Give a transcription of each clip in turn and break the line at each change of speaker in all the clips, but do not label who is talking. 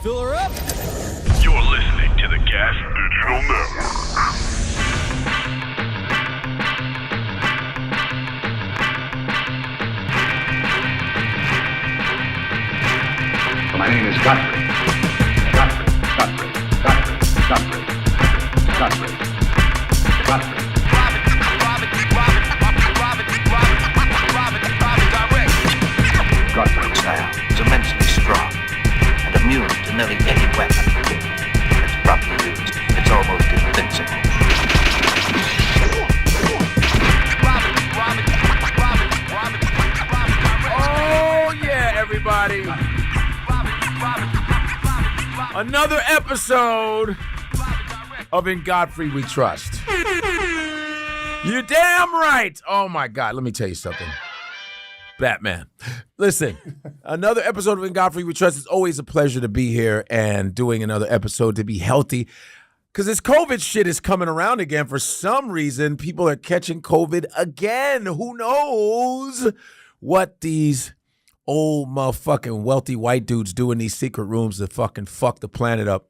Fill her up.
You're listening to the Gas Digital Network.
My name is Godfrey.
Godfrey's style is immensely strong and immune to nearly any weapon. It's properly used. It's almost invincible.
Oh, yeah, everybody. Another episode of In Godfrey We Trust. You're damn right. Oh, my God. Let me tell you something. Batman. Listen, another episode of In Godfrey We Trust. It's always a pleasure to be here and doing another episode to be healthy. Because this COVID shit is coming around again. For some reason, people are catching COVID again. Who knows what these old motherfucking wealthy white dudes do in these secret rooms to fucking fuck the planet up.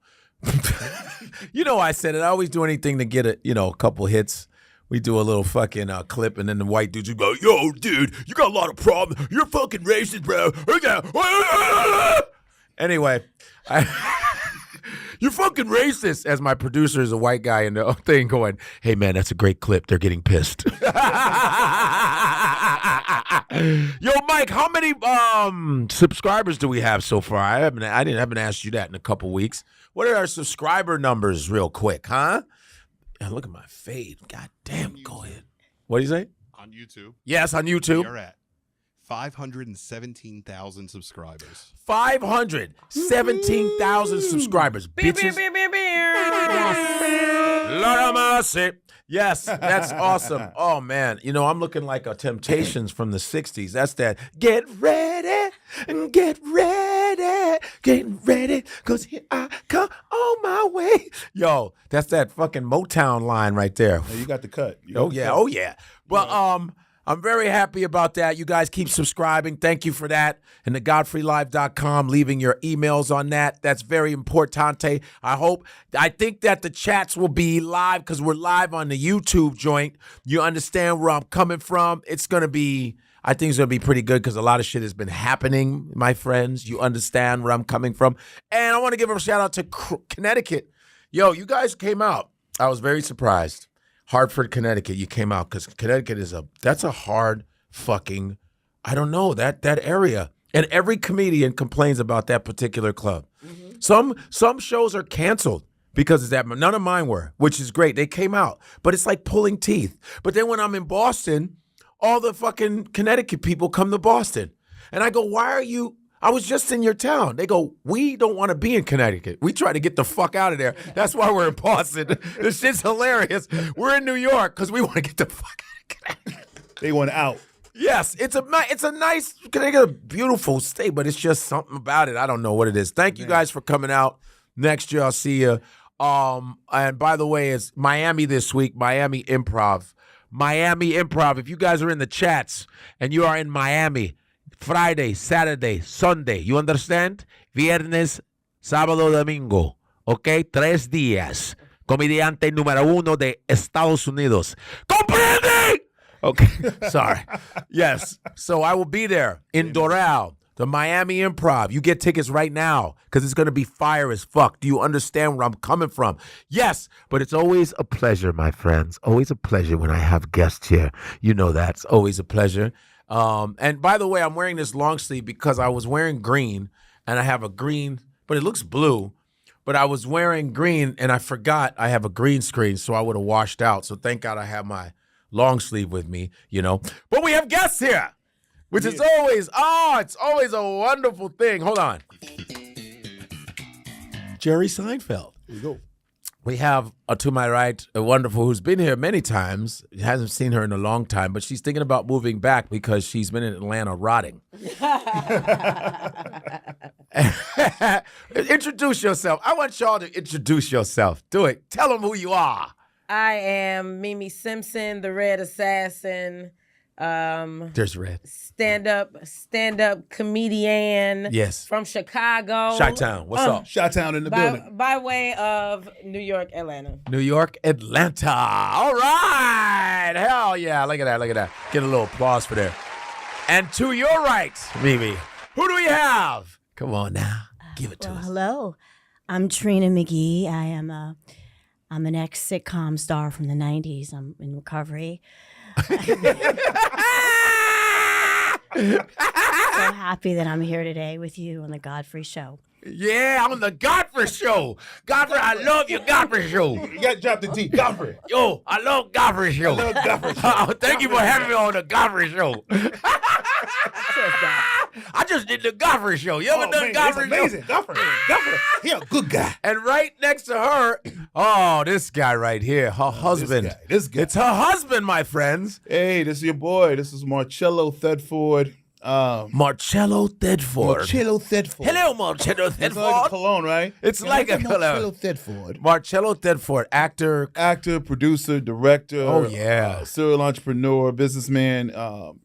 You know I said it. I always do anything to get a couple hits. We do a little fucking clip, and then the white dudes would go, yo, dude, you got a lot of problems. You're fucking racist, bro. Anyway, you're fucking racist, as my producer is a white guy in the thing going, hey, man, that's a great clip. They're getting pissed. Yo, Mike, how many subscribers do we have so far? I haven't asked you that in a couple weeks. What are our subscriber numbers real quick, huh? Look at my fade. God damn, go ahead. What do you say?
On YouTube.
Yes, on YouTube.
We're at 517,000 subscribers.
517,000 subscribers. Bitches. Lord have mercy. Yes, that's awesome. Oh, man. You know, I'm looking like a Temptations from the 60s. That's that. Get ready, getting ready, because here I come on my way. Yo, that's that fucking Motown line right there.
Hey, you got the cut.
Oh, yeah. Well, I'm very happy about that. You guys keep subscribing. Thank you for that. And the GodfreyLive.com, leaving your emails on that. That's very importante. I think that the chats will be live because we're live on the YouTube joint. You understand where I'm coming from. I think it's going to be pretty good because a lot of shit has been happening, my friends. You understand where I'm coming from. And I want to give a shout out to Connecticut. Yo, you guys came out. I was very surprised. Hartford, Connecticut, you came out because Connecticut that's a hard fucking, I don't know, that area. And every comedian complains about that particular club. Mm-hmm. Some shows are canceled because of that. None of mine were, which is great. They came out, but it's like pulling teeth. But then when I'm in Boston, all the fucking Connecticut people come to Boston. And I go, why are you? I was just in your town. They go, we don't want to be in Connecticut. We try to get the fuck out of there. That's why we're in Boston. This shit's hilarious. We're in New York because we want to get the fuck out of Connecticut.
They want out.
Yes, it's a nice, Connecticut, a beautiful state, but it's just something about it. I don't know what it is. Thank you guys for coming out. Next year I'll see you. And by the way, it's Miami this week, Miami Improv. If you guys are in the chats and you are in Miami, Friday, Saturday, Sunday, you understand? Viernes, sábado, domingo, okay? 3 días. Comediante número 1 de Estados Unidos. ¿Comprende? Okay, sorry. Yes, so I will be there in Doral, the Miami Improv. You get tickets right now because it's going to be fire as fuck. Do you understand where I'm coming from? Yes, but it's always a pleasure, my friends. Always a pleasure when I have guests here. You know that. It's always a pleasure. And by the way, I'm wearing this long sleeve because I was wearing green and I have a green, but it looks blue, but I was wearing green and I forgot I have a green screen, so I would have washed out. So thank God I have my long sleeve with me, But we have guests here, which is always a wonderful thing. Hold on. Jerry Seinfeld.
There you go.
We have, to my right, a wonderful who's been here many times. Hasn't seen her in a long time, but she's thinking about moving back because she's been in Atlanta rotting. Introduce yourself. I want y'all to introduce yourself. Do it. Tell them who you are.
I am Mimi Simpson, the Red Assassin.
There's Red.
stand-up comedian.
Yes.
From Chicago.
Chi-Town. What's up?
Chi-Town in the building.
By way of New York, Atlanta.
New York, Atlanta. All right. Hell yeah. Look at that. Get a little applause for that. And to your right, Mimi, who do we have? Come on now. Give it to us.
Hello. I'm Trina McGee. I'm an ex-sitcom star from the 90s. I'm in recovery. So happy that I'm here today with you on the Godfrey Show.
Yeah, I'm on the Godfrey Show. Godfrey, I love your Godfrey Show.
You got to drop the T. Godfrey.
Yo, I love Godfrey Show.
I love Godfrey Show.
Thank you for having me on the Godfrey Show. I just did the Godfrey Show. You ever done Godfrey Show?
Amazing. Godfrey, he a good guy.
And right next to her, this guy right here, her husband.
This guy.
It's her husband, my friends.
Hey, this is your boy. This is Marcello Thedford.
Marcello Thedford.
Marcello Thedford.
Hello, Marcello
It's like a
Thedford.
cologne, right?
It's like a
Marcello
cologne.
Thedford.
Marcello Thedford, actor.
Producer, director.
Oh, yeah.
Serial entrepreneur, businessman.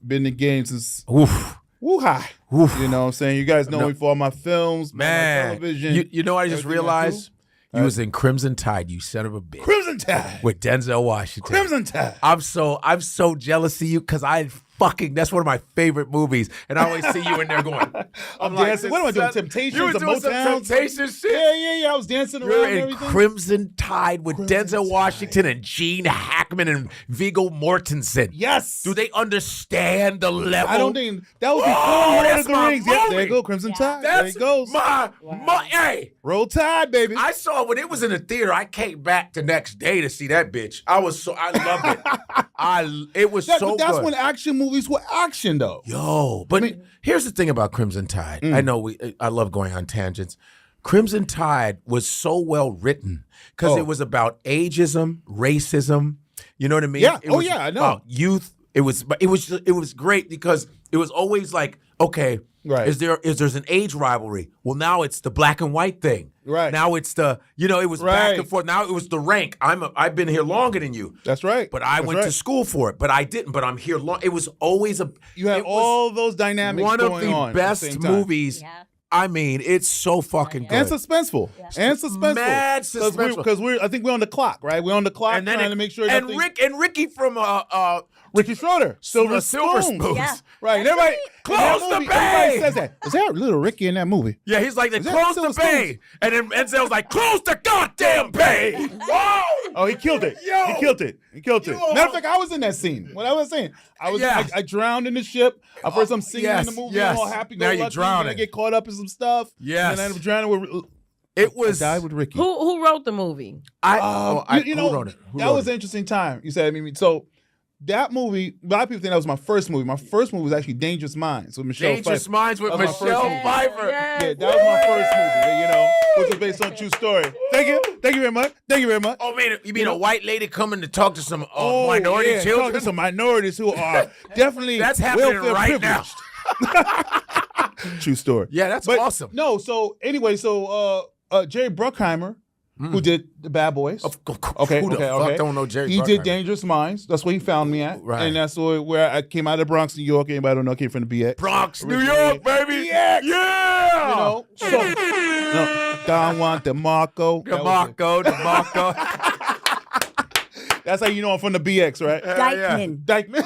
Been in the game since.
Oof.
Woo-hi.
Oof.
You know what I'm saying? You guys know me for all my films, my
Man,
television.
you know what I just
everything
realized?
I
You was in Crimson Tide, you son of a bitch.
Crimson Tide.
With Denzel Washington.
Crimson Tide.
I'm so jealous of you because that's one of my favorite movies. And I always see you in there going,
I'm dancing. What am I doing? Temptations?
You were
the
doing some
Motown?
Temptations shit?
Yeah. I was dancing around
You're
and
in
everything.
Crimson Tide with
Crimson
Denzel
Tide.
Washington and Gene Hackman and Viggo Mortensen.
Yes.
Do they understand the level?
I don't think that was before
Oh,
Lord
that's
of the
my
Rings. Yep, there
movie.
you go. Crimson Tide.
That's
there it goes.
hey.
Roll Tide, baby.
I saw when it was in the theater. I came back the next day to see that bitch. I loved it. It was so
but that's
good.
when action movies were action, though.
Yo, but here's the thing about Crimson Tide. I know I love going on tangents. Crimson Tide was so well written because it was about ageism, racism. You know what I mean?
Yeah.
It was
I know.
about youth. It was great because it was always like, okay,
Right.
is there's an age rivalry? Well, now it's the black and white thing.
Right.
Now it's it was back and forth. Now it was the rank. I've been here longer than you.
That's right.
But I went to school for it. But I didn't. But I'm here long. It was always
You had all those dynamics
one
going
of the
on at
best
same time.
movies.
Yeah.
I mean, it's so fucking good.
And suspenseful. And suspenseful.
Mad suspenseful.
Because I think we're on the clock, right? We're on the clock
and then
trying to make sure
and
nothing.
Ricky from
Ricky Schroeder. Silver
Spoons.
Spoons.
Yeah.
Right. And everybody,
Close
in that
the
movie,
bay.
everybody says that. Is there a little Ricky in that movie?
Yeah, he's like, they
Is that
closed
Silver
the bay. And then Enzel's like, close the goddamn bay. Whoa!
Oh, he killed it.
Yo.
He killed it.
Yo.
Matter of fact, I was in that scene. What I was saying, I drowned in the ship. At first, I'm singing in the movie,
yes.
I'm all happy,
Now
go
you're
lucky.
drowning.
Then I get caught up in some stuff.
Yes.
And then I end up drowning with.
It was.
I died with Ricky.
Who wrote the movie?
You know,
who wrote it?
that was an interesting time. You said, so that movie, a lot of people think that was my first movie. My first movie was actually Dangerous Minds with Michelle
Dangerous
Pfeiffer.
Minds with
That was my
Michelle
first movie.
Pfeiffer.
Yeah, that was my first movie, which was based on a true story. Thank you very much.
Oh, man, you mean a white lady coming to talk to some minority
yeah,
children?
talking to some minorities who are definitely
That's happening
welfare
right now.
privileged. True story.
Yeah, that's
But
awesome.
No, so anyway, Jerry Bruckheimer, who did The Bad Boys. Okay,
Who the fuck don't know Jerry
He
Bruckheimer?
did Dangerous Minds. That's where he found me at.
Right.
And that's where I came out of the Bronx, New York. Anybody don't know, I came from the BX.
Bronx, New
Originally.
York, baby.
BX.
Yeah.
Don Juan DeMarco. That was it.
DeMarco.
That's how you know I'm from the BX, right?
Dykeman.
Dykeman.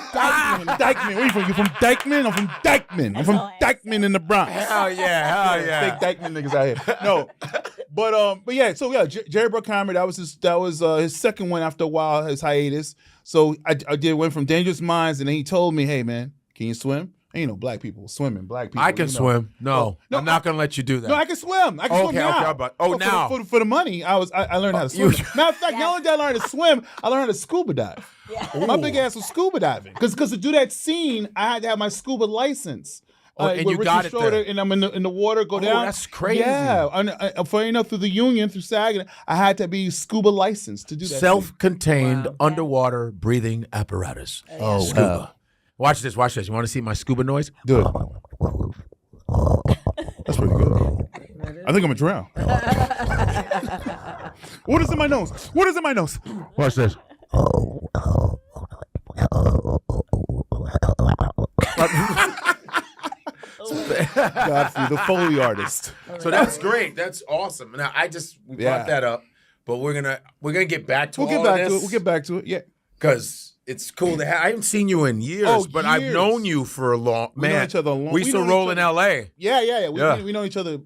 Dykeman. Where you from? You from Dykeman? I'm from Dykeman. I'm from Dykeman in the Bronx.
Hell yeah.
Fake Dykeman niggas out here. No. But yeah, Jerry Bruckheimer, that was his second one after a while, his hiatus. So I went from Dangerous Minds, and then he told me, hey man, can you swim? Ain't no black people swimming. Black people.
I can swim. No, I'm not gonna let you do that.
No, I can swim. I can swim now.
Now.
For the money, I learned how to swim. Matter of fact, not only did I learn to swim, I learned how to scuba dive. Yeah. My big ass was scuba diving. Because to do that scene, I had to have my scuba license.
And
with
you got
Ricky
it
Schroeder,
there.
and I'm in the water, go down.
That's crazy.
Yeah, funny enough, through the union, through SAG, I had to be scuba licensed to do that.
Self-contained underwater breathing apparatus.
Oh,
scuba. Watch this. You want to see my scuba noise?
Do it. That's pretty good. I think I'm gonna drown. What is in my nose? Watch this. Godfrey, the Foley artist.
So that's great. That's awesome. Now we brought that up, but we're gonna get back to
We'll
all
get back
of
to it.
this
We'll get back to it. Yeah.
because it's cool to have. I haven't seen you in years,
Oh,
but I've
years.
known you for a long.
We know each other a long.
We used to
know
roll
each
in
other-
L.A.
Yeah.
Yeah.
We know each other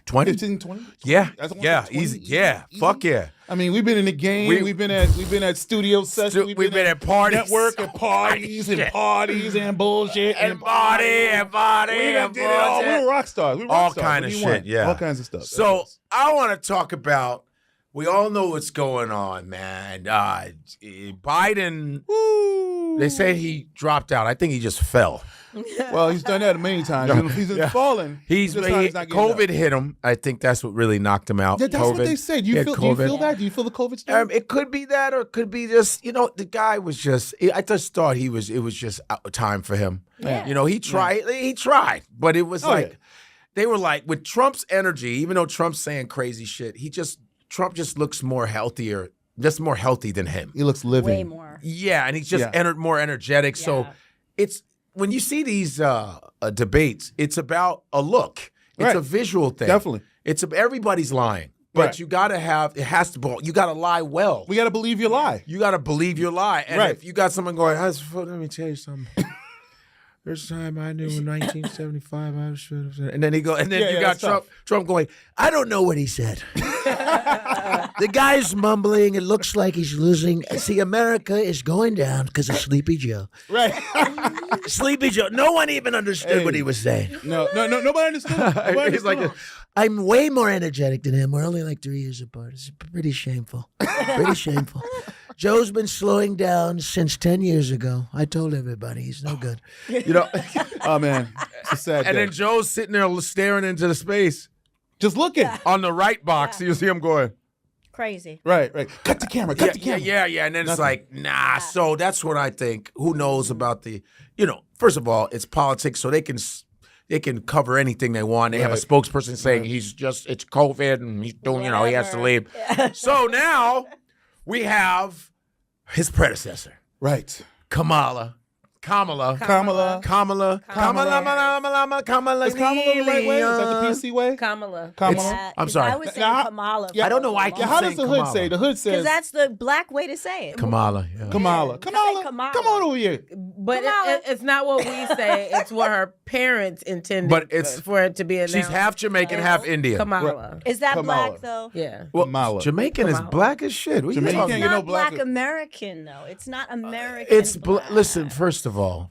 20?
15, 20?
Yeah,
That's almost
yeah,
like 20,
easy.
easy,
Yeah,
easy.
fuck yeah.
I mean, we've been in the game. We've been at studio sessions.
We've been at parties.
network and parties and parties and bullshit
And party and party
We
and
did it all. We
bullshit.
were rock stars. We were
All
rock stars.
kind
What
of
do you want?
shit, yeah.
All kinds of stuff.
So I want to talk about. We all know what's going on, man. Biden. They say he dropped out. I think he just fell.
well, he's done that many times. He's fallen.
He's
not getting
COVID
up.
hit him. I think that's what really knocked him out.
Yeah, that's
COVID.
what they said. Do
He
you
had
feel
COVID.
that? Do you feel the COVID stuff?
It could be that, or it could be just the guy was just. I just thought it was just time for him.
Yeah.
He tried. He tried, but it was they were like with Trump's energy. Even though Trump's saying crazy shit, Trump just looks more healthier, just more healthy than him.
He looks living.
Way more.
Yeah, and he's just more energetic. So
Yeah.
it's when you see these debates, it's about a look. It's
Right.
a visual thing.
Definitely.
Everybody's lying, but
Right.
you got to have. It has to. You got to lie well.
We got to believe your lie.
You got to believe your lie. And
Right.
if you got someone going, let me tell you something. There's a time I knew in 1975 I should have said. And then you got
that's
Trump going, I don't know what he said. The guy's mumbling. It looks like he's losing. See, America is going down because of Sleepy Joe.
Right.
Sleepy Joe. No one even understood what he was saying.
No. Nobody understood. Nobody
He's like,
understood.
I'm way more energetic than him. We're only like 3 years apart. It's pretty shameful. Pretty shameful. Joe's been slowing down since 10 years ago. I told everybody he's no good.
Oh man, it's a sad
And
day.
then Joe's sitting there staring into the space.
Just looking.
On the right box, you see him going.
Crazy.
Right. Cut the camera. Cut the camera.
Yeah. And then it's like, nah. So that's what I think. Who knows about the, first of all, it's politics, so they can cover anything they want. They have a spokesperson saying it's COVID and he's doing, he has to leave. So now we have his predecessor,
Right.
Kamala.
Kamala.
Is
Is Kamala the right way? Is that the PC way?
Kamala.
Kamala.
I'm sorry.
I was saying
Now,
Kamala.
yeah,
I don't know why I keep
Yeah, how does
saying
the hood
Kamala.
say? The hood
Because
says
that's the black way to say it.
Kamala. Yeah.
Kamala.
Yeah.
Kamala.
Kamala.
Come on over here.
But
Kamala.
it's not what we say. It's what her parents intended
But it's-
for it to be announced.
She's half Jamaican, half Indian.
Kamala.
Is that
Kamala.
black though?
Yeah.
Well,
Kamala.
Jamaican is
Kamala.
black as shit. What are you
Jamaican
talking
can't
about?
get no
Not black
black-
American though. It's not American.
It's
black.
listen. First of all,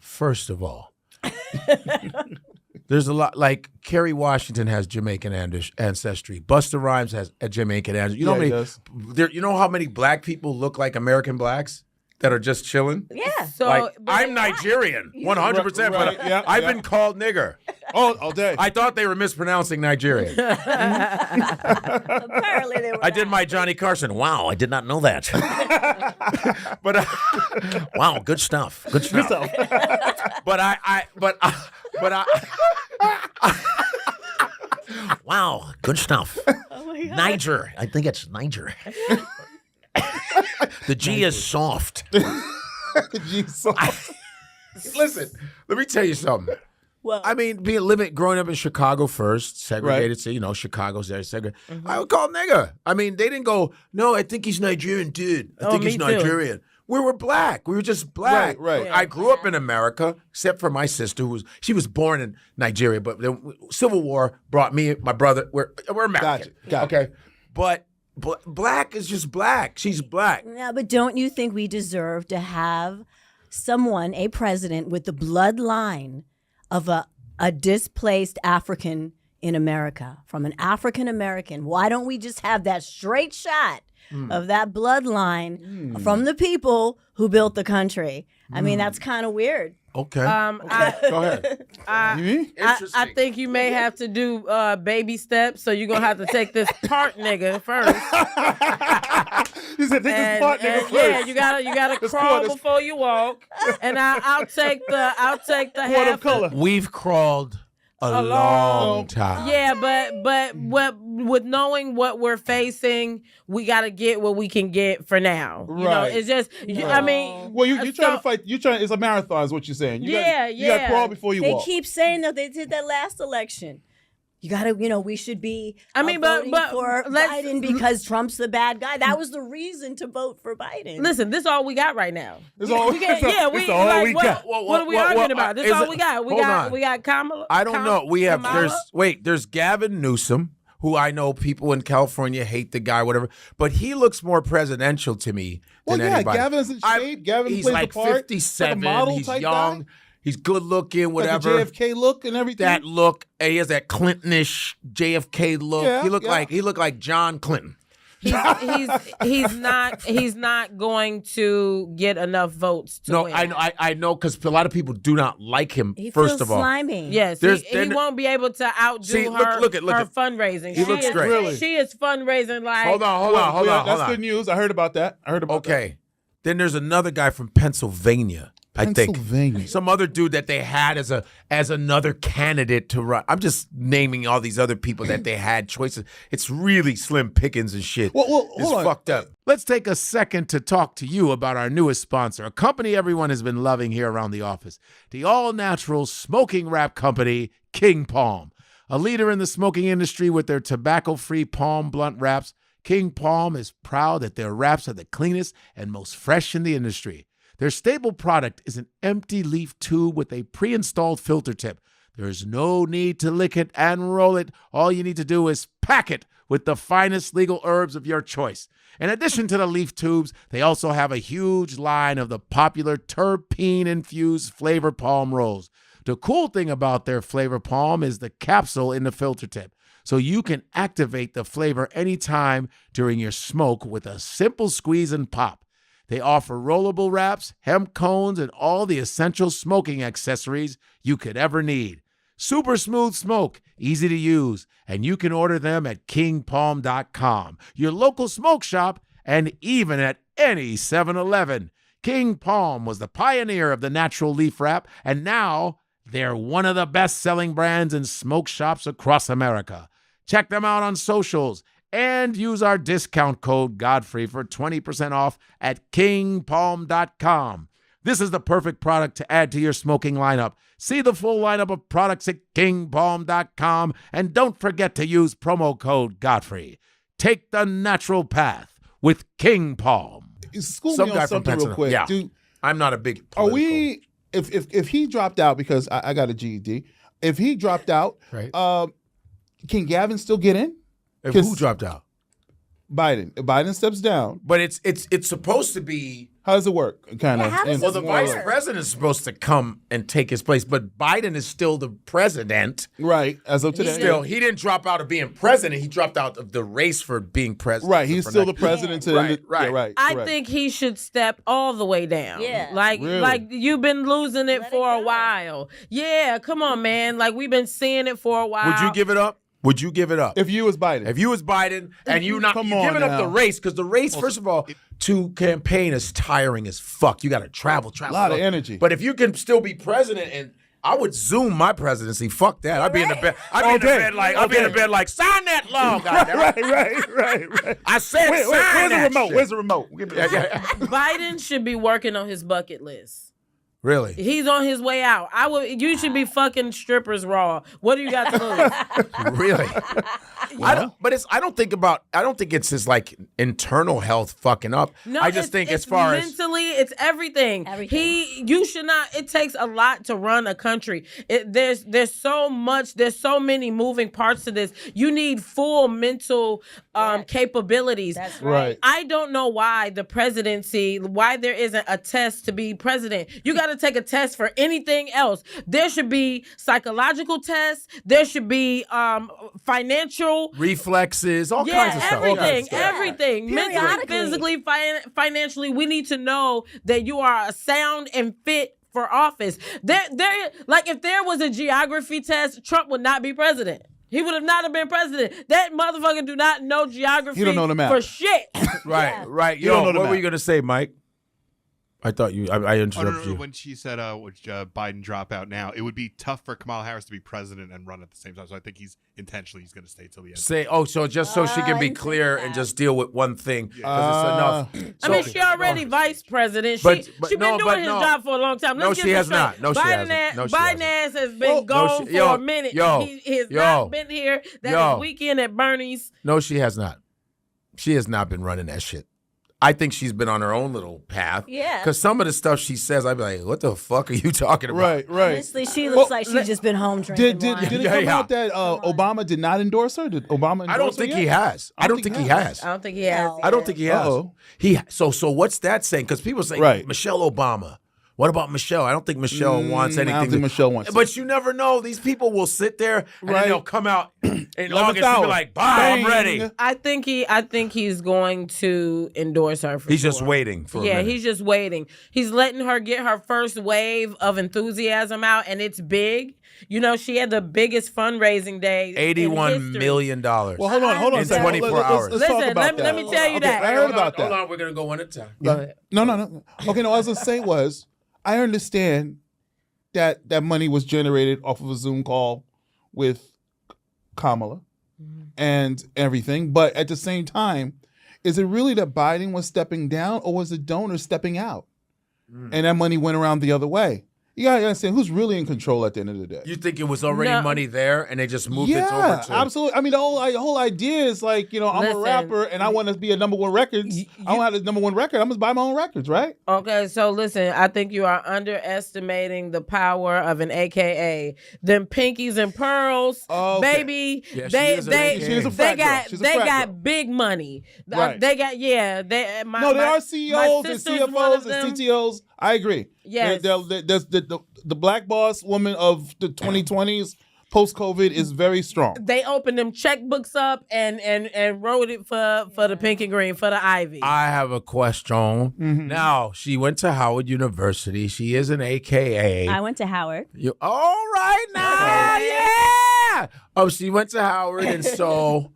there's a lot. Like Kerry Washington has Jamaican ancestry. Busta Rhymes has a Jamaican ancestry. You know
Yeah, he
how
does.
many? You know how many black people look like American blacks that are just chilling?
Yeah.
So
Like
but-
I'm Nigerian, 100%.
Right,
But
yeah,
I've
yeah.
been called nigger.
Oh, all day.
I thought they were mispronouncing Nigerian.
Apparently they were.
I did my Johnny Carson. Wow, I did not know that. But wow, good stuff. Good stuff. But wow, good stuff.
Oh my God.
Niger. I think it's Niger. The G is soft. Listen, let me tell you something.
Well,
I mean, growing up in Chicago first, segregated city, Chicago's there, segregated. I would call nigga. I mean, they didn't go, no, I think he's Nigerian, dude. I think
me
he's
too.
Nigerian. We were black. We were just black.
Right.
I grew up in America, except for my sister, she was born in Nigeria, but the Civil War brought me, my brother, we're American.
Gotcha.
Okay. But black is just black. She's black.
yeah, but don't you think we deserve to have someone, a president, with the bloodline of a displaced African in America, from an African American? Why don't we just have that straight shot of that bloodline from the people who built the country? I mean, that's kind of weird.
Okay.
I,
Go ahead.
You mean?
I think you may have to do baby steps, so you're gonna have to take this part nigga first.
He said, take this part, nigga, first.
Yeah, you gotta crawl
quarters.
before you walk, and I'll take the
What
half
of color?
We've crawled a long time.
Yeah, but with knowing what we're facing, we got to get what we can get for now. You know,
Right.
it's just, I mean.
Well, you're trying to fight. It's a marathon, is what you're saying. You got to crawl before you
They
walk.
keep saying that they did that last election. You gotta, we should be. Voting
but
for
let's-
Biden because Trump's the bad guy. That was the reason to vote for Biden.
Listen, this is all we got right now.
It's all-
we got.
it's all we got.
What are we arguing about? This is all we got.
Hold on.
We got Kamala.
I don't know. We have
Kamala?
there's Gavin Newsom, who I know people in California hate the guy, whatever, but he looks more presidential to me than anybody.
Gavin's in shape. Gavin
he's
plays
like
the part.
57.
Like a model
he's
type
young.
guy.
He's good looking, whatever.
Like the JFK look and everything.
That look, he has that Clintonish JFK look.
Yeah,
he looked like John Clinton.
He's not going to get enough votes to
No,
win.
I know, because a lot of people do not like him.
he
first
feels
of all,
slimy.
Yes, he won't be able to outdo
See,
her,
look at-
her fundraising.
He looks great.
Really?
She is fundraising like.
hold on.
That's good news. I heard about that.
Okay, then there's another guy from Pennsylvania. I think
Pennsylvania.
some other dude that they had as another candidate to run. I'm just naming all these other people that they had choices. It's really slim pickings and shit.
Well,
it's
hold on.
fucked up. Let's take a second to talk to you about our newest sponsor, a company everyone has been loving here around the office, the all-natural smoking wrap company, King Palm. A leader in the smoking industry with their tobacco-free palm blunt wraps, King Palm is proud that their wraps are the cleanest and most fresh in the industry. Their staple product is an empty leaf tube with a pre-installed filter tip. There is no need to lick it and roll it. All you need to do is pack it with the finest legal herbs of your choice. In addition to the leaf tubes, they also have a huge line of the popular terpene-infused flavor palm rolls. The cool thing about their flavor palm is the capsule in the filter tip, so you can activate the flavor anytime during your smoke with a simple squeeze and pop. They offer rollable wraps, hemp cones, and all the essential smoking accessories you could ever need. Super smooth smoke, easy to use, and you can order them at kingpalm.com, your local smoke shop, and even at any 7-Eleven. King Palm was the pioneer of the natural leaf wrap, and now they're one of the best-selling brands in smoke shops across America. Check them out on socials and use our discount code Godfrey for 20% off at kingpalm.com. This is the perfect product to add to your smoking lineup. See the full lineup of products at kingpalm.com, and don't forget to use promo code Godfrey. Take the natural path with King Palm.
School
Some
me
guy
on
from
something real quick.
Pennsylvania. Yeah.
Dude,
I'm not a big
are
political.
we? If he dropped out, because I got a GED, if he dropped out,
Right.
Can Gavin still get in?
If who dropped out?
Biden. If Biden steps down,
But it's supposed to be.
how does it work? Kind of.
how does
Well,
this
the
work?
vice president is supposed to come and take his place, but Biden is still the president.
Right, as of today.
Still, he didn't drop out of being president. He dropped out of the race for being president.
Right, he's
for
still the
next-
president. To
Right, right.
Yeah, right.
I
correct.
think he should step all the way down.
Yeah.
Really?
Like you've been losing it
Let
for
it
a
go.
while. Yeah, come on, man. Like we've been seeing it for a while.
Would you give it up? Would you give it up?
If you was Biden.
If you was Biden and you
Come
you
on
giving up
now.
the race, because the race, first of all, to campaign is tiring as fuck. You got to travel.
Lot of energy.
But if you can still be president, and I would Zoom my presidency. Fuck that. I'd be in the bed. I'd be in the bed like I'd be in the bed like sign that law. goddamn.
right.
I said
Where's
sign
the
that
remote?
shit.
Where's the remote? Give me that.
Yeah.
Biden should be working on his bucket list.
Really?
He's on his way out. You should be fucking strippers raw. What do you got to lose?
Really? I don't think it's his like internal health fucking up.
No,
I just think as
it's
far as
mentally, it's everything. You should not. It takes a lot to run a country. There's so much. There's so many moving parts to this. You need full mental capabilities.
That's
Right.
I don't know why the presidency, why there isn't a test to be president. You got to take a test for anything else. There should be psychological tests. There should be financial.
reflexes, all kinds of stuff.
Everything. Mentally,
Periodically.
physically, financially, we need to know that you are sound and fit for office. Like if there was a geography test, Trump would not be president. He would have not been president. That motherfucker do not know geography
He don't know the map.
for shit.
Right.
You
Yo,
don't know the
what were
map.
you gonna say, Mike? I thought you. I
Oh, no,
interrupted you.
when she said, would Biden drop out now? It would be tough for Kamala Harris to be president and run at the same time. So I think he's going to stay till the end.
Say, so just so she can be clear and just deal with one thing because it's enough.
I mean, she already vice president.
But
She been doing his job for a long time.
No, she has not. No, she
Biden
hasn't. No, she
Biden
hasn't.
has been gone for a minute. He has not been here. That is weekend at Bernie's.
No, she has not. She has not been running that shit. I think she's been on her own little path.
Yeah.
Because some of the stuff she says, I'd be like, what the fuck are you talking about?
Right.
Honestly, she looks like she's just been home drinking
Did
wine.
it come out that Obama did not endorse her? Did Obama endorse her?
I don't think he has. I don't think he has.
I don't think he has.
I don't think he has.
Uh-oh.
So what's that saying? Because people say Michelle Obama. What about Michelle? I don't think Michelle wants anything.
I don't think Michelle wants
But you never know. These people will sit there and then they'll come out in August and be like, bye, I'm ready.
I think he's going to endorse her.
He's just waiting for a minute.
He's just waiting. He's letting her get her first wave of enthusiasm out, and it's big. You know, she had the biggest fundraising day.
$81 million.
Well, hold on.
In 24 hours.
Let's talk about
let me tell you that.
I heard about that.
Hold on, we're going to go one at a time.
Go ahead.
No. Okay, no, what I was going to say was, I understand that money was generated off of a Zoom call with Kamala and everything. But at the same time, is it really that Biden was stepping down or was the donor stepping out? And that money went around the other way. You got to understand who's really in control at the end of the day.
You think it was already money there and they just moved it over to...
absolutely. I mean, the whole idea is like, I'm a rapper and I want to be a number one record. I don't have a number one record. I'm going to buy my own records, right?
Okay, so listen, I think you are underestimating the power of an AKA. Them pinkies and pearls, baby,
Yeah,
they got big money.
Right.
They got
they are CEOs and CFOs and CTOs. I agree.
Yes.
The black boss woman of the 2020s post-COVID is very strong.
They opened them checkbooks up and wrote it for the pink and green, for the Ivy.
I have a question. Now, she went to Howard University. She is an AKA.
I went to Howard.
All right now, yeah. Oh, she went to Howard, and so...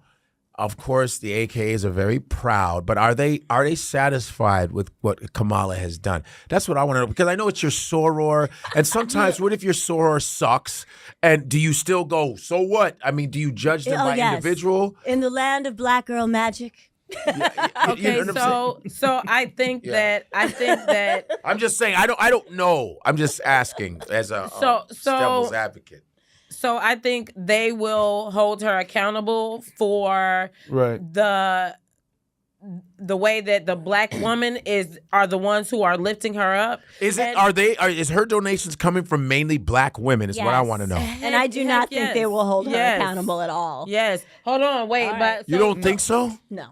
Of course, the AKAs are very proud, but are they satisfied with what Kamala has done? That's what I want to know, because I know it's your soror, and sometimes what if your soror sucks, and do you still go, so what? I mean, do you judge them by individual?
In the land of black girl magic.
Okay, so I think that
I'm just saying I don't know. I'm just asking as a devil's advocate.
So I think they will hold her accountable for the way that the black woman are the ones who are lifting her up.
Is her donations coming from mainly black women is what I want to know.
And I do not think they will hold her accountable at all.
Yes. Hold on, wait, but
you don't think so?
No.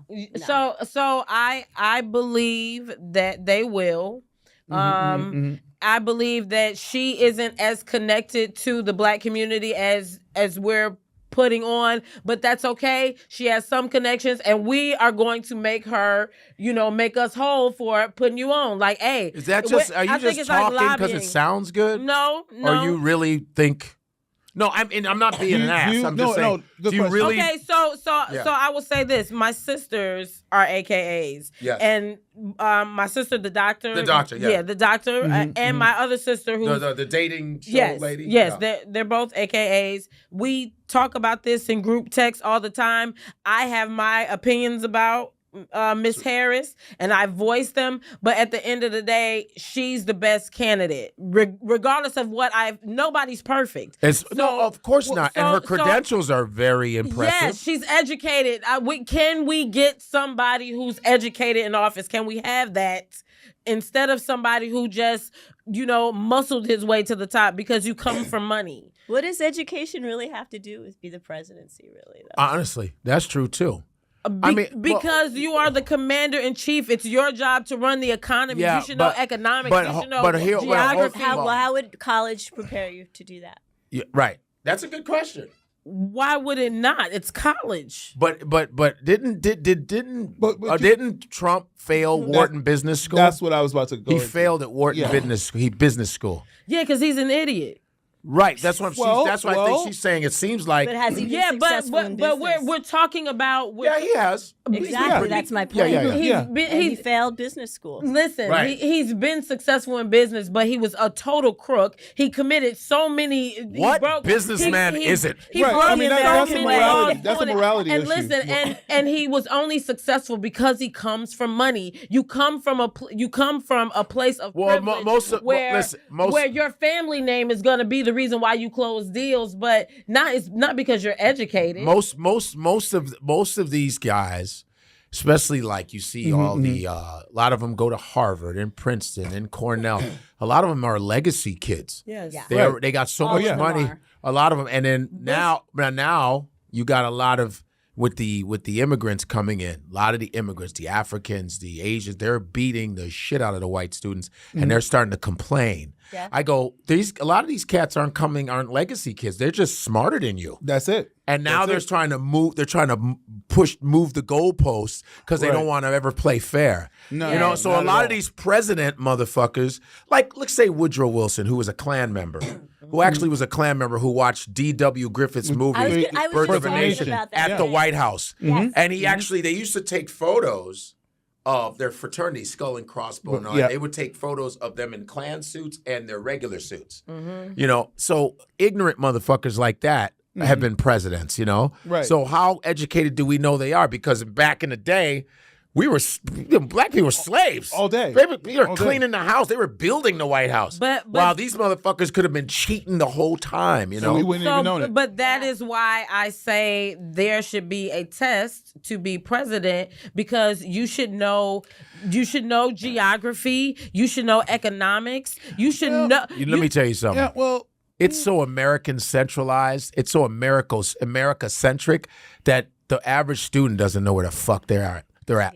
So I believe that they will. I believe that she isn't as connected to the black community as we're putting on, but that's okay. She has some connections, and we are going to make her, make us whole for putting you on. Like, hey,
is that just? Are you just talking because it sounds good?
No.
Or you really think? No, I'm not being an ass. I'm just saying. Do you really?
Okay, so I will say this: my sisters are AKAs, and my sister, the doctor, the doctor, and my other sister, who's
the dating show lady.
Yes, they're both AKAs. We talk about this in group text all the time. I have my opinions about Miss Harris, and I voiced them, but at the end of the day, she's the best candidate, regardless of nobody's perfect.
No, of course not, and her credentials are very impressive.
Yes, she's educated. Can we get somebody who's educated in office? Can we have that instead of somebody who just, muscled his way to the top because you come from money?
What does education really have to do with be the presidency, really, though?
Honestly, that's true, too.
Because you are the commander in chief, it's your job to run the economy. You should know economics. You should know geography.
How would college prepare you to do that?
Yeah, right. That's a good question.
Why would it not? It's college.
But didn't Trump fail Wharton Business School?
That's what I was about to go.
He failed at Wharton Business School. Yeah,
because he's an idiot.
Right. That's what
Well,
that's what I think she's saying. It seems like
But has he been
Yeah,
successful in
but
business?
we're talking about.
yeah, he has.
Exactly. That's my point.
Yeah.
He failed business school.
Listen,
Right.
he's been successful in business, but he was a total crook. He committed so many.
What businessman isn't?
He
Right.
broke
I mean,
so
that's a
many
morality-
laws
that's a
doing it.
morality
And
issue.
listen, and he was only successful because he comes from money. You come from a place of privilege where your family name is going to be the reason why you close deals, but it's not because you're educated.
Most of these guys, especially like you see all the a lot of them go to Harvard and Princeton and Cornell. A lot of them are legacy kids.
Yes.
Yeah.
They got so
All
much
of them
money.
are.
A lot of them, and then now you got a lot of with the immigrants coming in. A lot of the immigrants, the Africans, the Asians, they're beating the shit out of the white students, and they're starting to complain.
Yeah.
I go, a lot of these cats aren't legacy kids. They're just smarter than you.
That's it.
And now they're trying to move. They're trying to move the goalposts because they don't want to ever play fair.
No,
So
not
a
at
lot
all.
of these president motherfuckers, like let's say Woodrow Wilson, who was a Klan member, who actually was a Klan member who watched D.W. Griffith's movie
I was
Birth
just
of a
talking
Nation
about that.
at the White House,
Yes.
and they used to take photos of their fraternity, skull and crossbone.
Yeah.
They would take photos of them in Klan suits and their regular suits.
Mm-hmm.
So ignorant motherfuckers like that have been presidents,
Right.
So how educated do we know they are? Because back in the day, black people were slaves.
All day.
They were
All day.
cleaning the house. They were building the White House.
But-
while these motherfuckers could have been cheating the whole time,
So we wouldn't even known it.
But that is why I say there should be a test to be president, because you should know geography, you should know economics, you should know.
Let me tell you something.
Yeah, well,
It's so American centralized. It's so America centric that the average student doesn't know where the fuck they're at.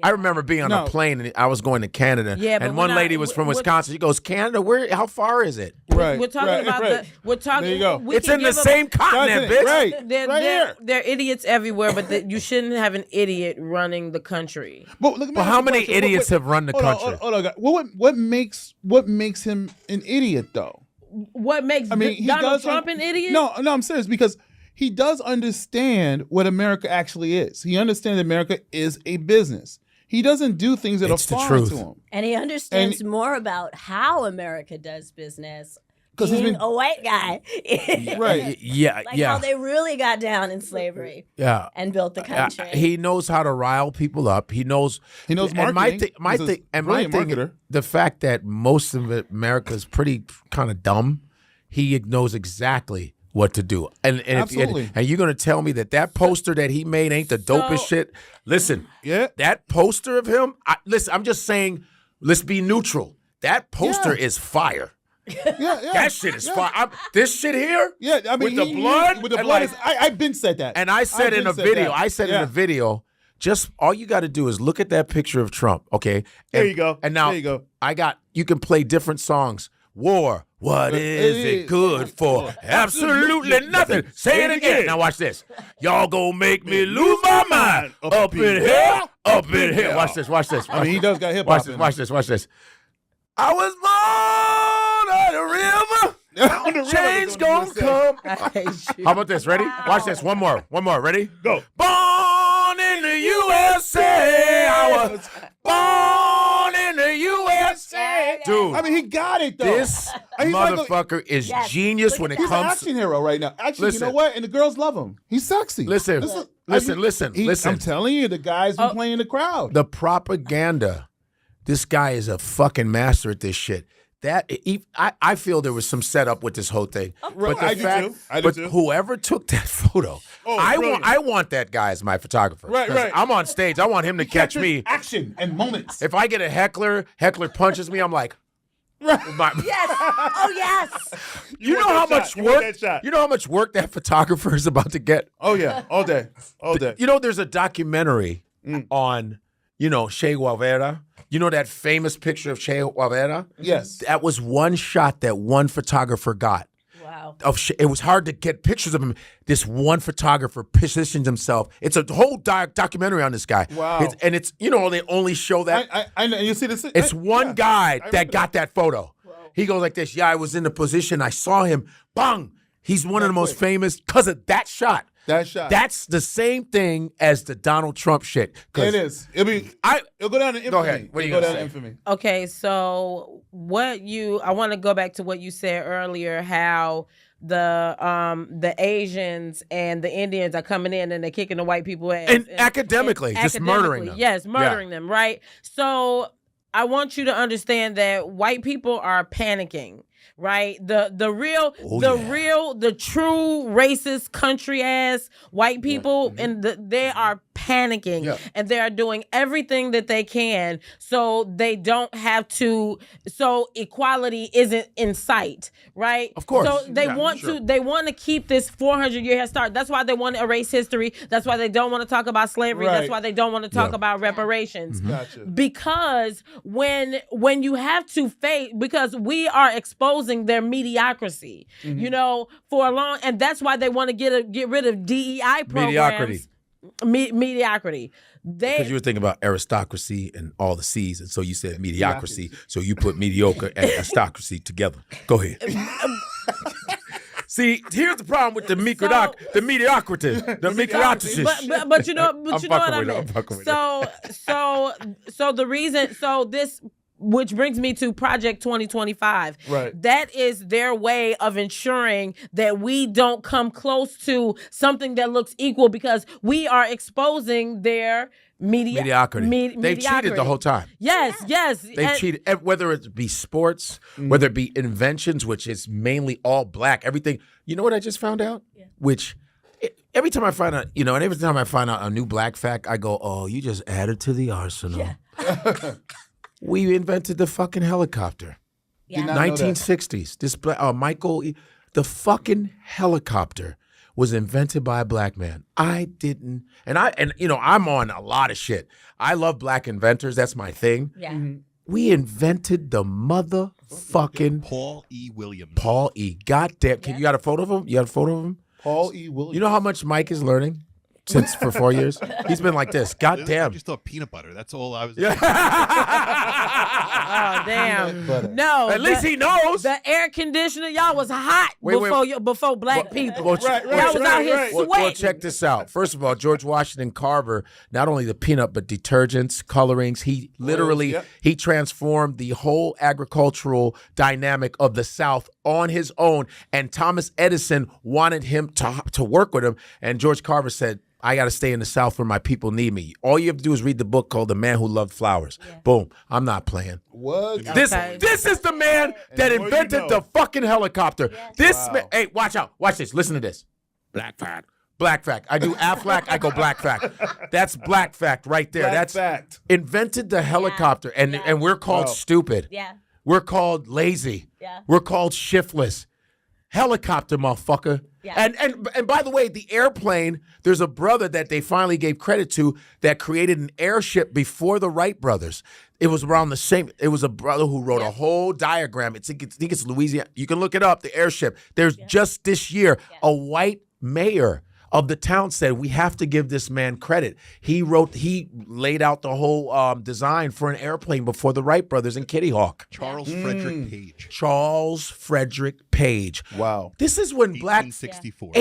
I remember being on a plane and I was going to Canada,
Yeah, but
and
we're
one
not-
lady was from
we're-
Wisconsin. She goes, "Canada? How far is it?"
right.
We're talking
right,
about
right.
we're talking.
There you go.
we
It's
can
in the
give 'em-
same continent, bitch.
Right.
They're,
right
they're,
here.
they're idiots everywhere, but you shouldn't have an idiot running the country.
But look,
Well, how many idiots have run the country?
Hold on, guys. What makes him an idiot though?
What makes
He
Donald
does
Trump an idiot?
No, I'm serious because he does understand what America actually is. He understands that America is a business. He doesn't do things that
It's
are
the
foreign
truth.
to him.
And he understands more about how America does business.
'Cause he's
Being
been-
a white guy.
Right.
Yeah,
Like
yeah,
how they really got down in slavery
yeah.
and built the country.
He knows how to rile people up. He knows
He knows
and
marketing.
my
He's a
thing,
brilliant marketer.
the fact that most of America is pretty kind of dumb. He knows exactly what to do. And
Absolutely.
and you're gonna tell me that poster that he made ain't the dopest shit? Listen,
Yeah.
that poster of him. Listen, I'm just saying. Let's be neutral. That poster is fire.
Yeah.
That shit is fire. This shit here.
Yeah, I mean,
with the blood.
with the
and
blood.
like-
I've been said that,
And I said
I've
in a
been said
video,
that.
in a video, just all you got to do is look at that picture of Trump, okay?
There you go.
And now
There you go.
you can play different songs. War, what is it good for? Absolutely nothing. Say it again. Now watch this. Y'all gonna make me lose my mind. Up in here, up in here. Watch this, watch this.
I mean, he does got hip hop.
Watch this. I was born on the river. Change gonna come.
I hate you.
How about this? Ready? Watch this. One more. Ready? Go. Born in the USA. I was born in the USA. Dude,
I mean, he got it though.
this
He's like a-
motherfucker is
Yes.
genius
Look
when
at
it
He's an
comes
action hero right now. Actually,
Listen.
you know what? And the girls love him. He's sexy.
Listen. Listen.
I'm telling you, the guy's been playing the crowd.
The propaganda. This guy is a fucking master at this shit. I feel there was some setup with this whole thing. But
I do too. I do
but
too.
whoever took that photo,
brilliant.
I want that guy as my photographer.
Right,
'Cause
right.
I'm on stage. I want him to catch
Captures
me.
action and moments.
If I get a heckler punches me, I'm like,
Right.
Yes. Oh, yes.
you know how much work. You know how much work that photographer is about to get.
Oh yeah, all day, all day.
You know, there's a documentary on, Che Guevara. You know that famous picture of Che Guevara?
Yes.
That was one shot that one photographer got.
Wow.
It was hard to get pictures of him. This one photographer positioned himself. It's a whole documentary on this guy.
Wow.
It's they only show that.
I know. You see this?
It's one guy that
remember
got that photo. He goes like this. Yeah, I was in the position. I saw him. Bang. He's one of the most famous because of that shot.
That shot.
That's the same thing as the Donald Trump shit.
It is. It'll go down to infamy.
Go ahead. What are you
It'll go
gonna
down to
say?
infamy.
Okay, so I want to go back to what you said earlier, how the Asians and the Indians are coming in and they're kicking the white people ass.
And academically, just murdering them.
Yes, murdering them, right? So I want you to understand that white people are panicking. Right, the true racist country ass white people, and they are panicking, and they are doing everything that they can so they don't have to. So equality isn't in sight, right?
Of course.
So they want to keep this 400-year head start. That's why they want to erase history. That's why they don't want to talk about slavery.
Right.
That's why they don't want to talk about reparations.
Gotcha.
Because when you have to face, because we are exposing their mediocrity, for a long, and that's why they want to get rid of DEI programs. Mediocrity.
Because you were thinking about aristocracy and all the C's, and so you said mediocrity. So you put mediocre and aristocracy together. Go ahead. See, here's the problem with the mediocrity. The mediocrity.
But you know what I mean. So the reason. So this. Which brings me to Project 2025.
Right.
That is their way of ensuring that we don't come close to something that looks equal, because we are exposing their
mediocrity. They've cheated the whole time.
Yes.
They've cheated, whether it be sports, whether it be inventions, which is mainly all black, everything. You know what I just found out? Yeah. Which every time I find out, and every time I find out a new black fact, I go, oh, you just added to the arsenal. Yeah. We invented the fucking helicopter.
Yeah.
1960s. This the fucking helicopter was invented by a black man. I didn't, and I'm on a lot of shit. I love black inventors. That's my thing.
Yeah.
Mm-hmm.
We invented the motherfucking
Paul E. Williams.
Paul E. Goddamn. You got a photo of him? You got a photo of him?
Paul E. Williams.
You know how much Mike is learning? For 4 years, he's been like this. God damn!
Just thought peanut butter. That's all I was.
Oh damn! No,
at least he knows.
The air conditioner, y'all was hot before black people.
Y'all
was out here sweating.
Well, check this out. First of all, George Washington Carver, not only the peanut, but detergents, colorings. He literally he transformed the whole agricultural dynamic of the South on his own. And Thomas Edison wanted him to work with him, and George Carver said, I got to stay in the South where my people need me. All you have to do is read the book called The Man Who Loved Flowers. Yeah. Boom. I'm not playing.
What?
This is the man that invented the fucking helicopter. Yes. Man, hey, watch out. Watch this. Listen to this. Black fact. Black fact. I do Aflac, I go black fact. That's black fact right there. That's fact. Invented the helicopter, and we're called stupid.
Yeah.
We're called lazy.
Yeah.
We're called shiftless. Helicopter, motherfucker. Yeah. And by the way, the airplane, there's a brother that they finally gave credit to that created an airship before the Wright brothers. It was around the same, it was a brother who wrote a whole diagram. I think it's Louisiana. You can look it up, the airship. There's just this year, a white mayor of the town said, we have to give this man credit. He laid out the whole design for an airplane before the Wright brothers in Kitty Hawk.
Charles Frederick Page.
Charles Frederick Page.
Wow.
This is when
1864.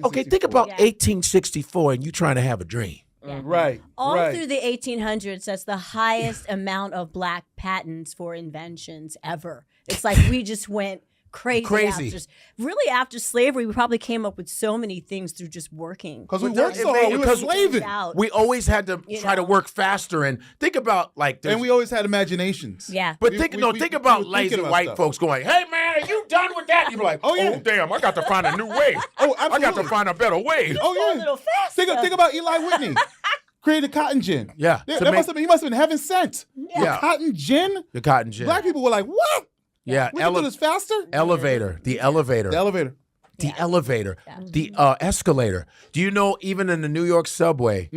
Okay, think about 1864 and you trying to have a dream.
Yeah.
Right.
All through the 1800s, that's the highest amount of black patents for inventions ever. It's like we just went crazy. After slavery, we probably came up with so many things through just working.
Because we worked so hard. We were slaving.
We always had to try to work faster and think about
and we always had imaginations.
Yeah.
But think about lazy white folks going, hey man, are you done with that? You're like, oh damn, I got to find a new way. I got to find a better way.
A little faster.
Think about Eli Whitney. Created cotton gin.
Yeah.
He must have been heaven sent.
Yeah.
Cotton gin?
The cotton gin.
Black people were like, what?
Yeah.
We can do this faster?
The elevator. The elevator. The escalator. Do you know, even in the New York subway,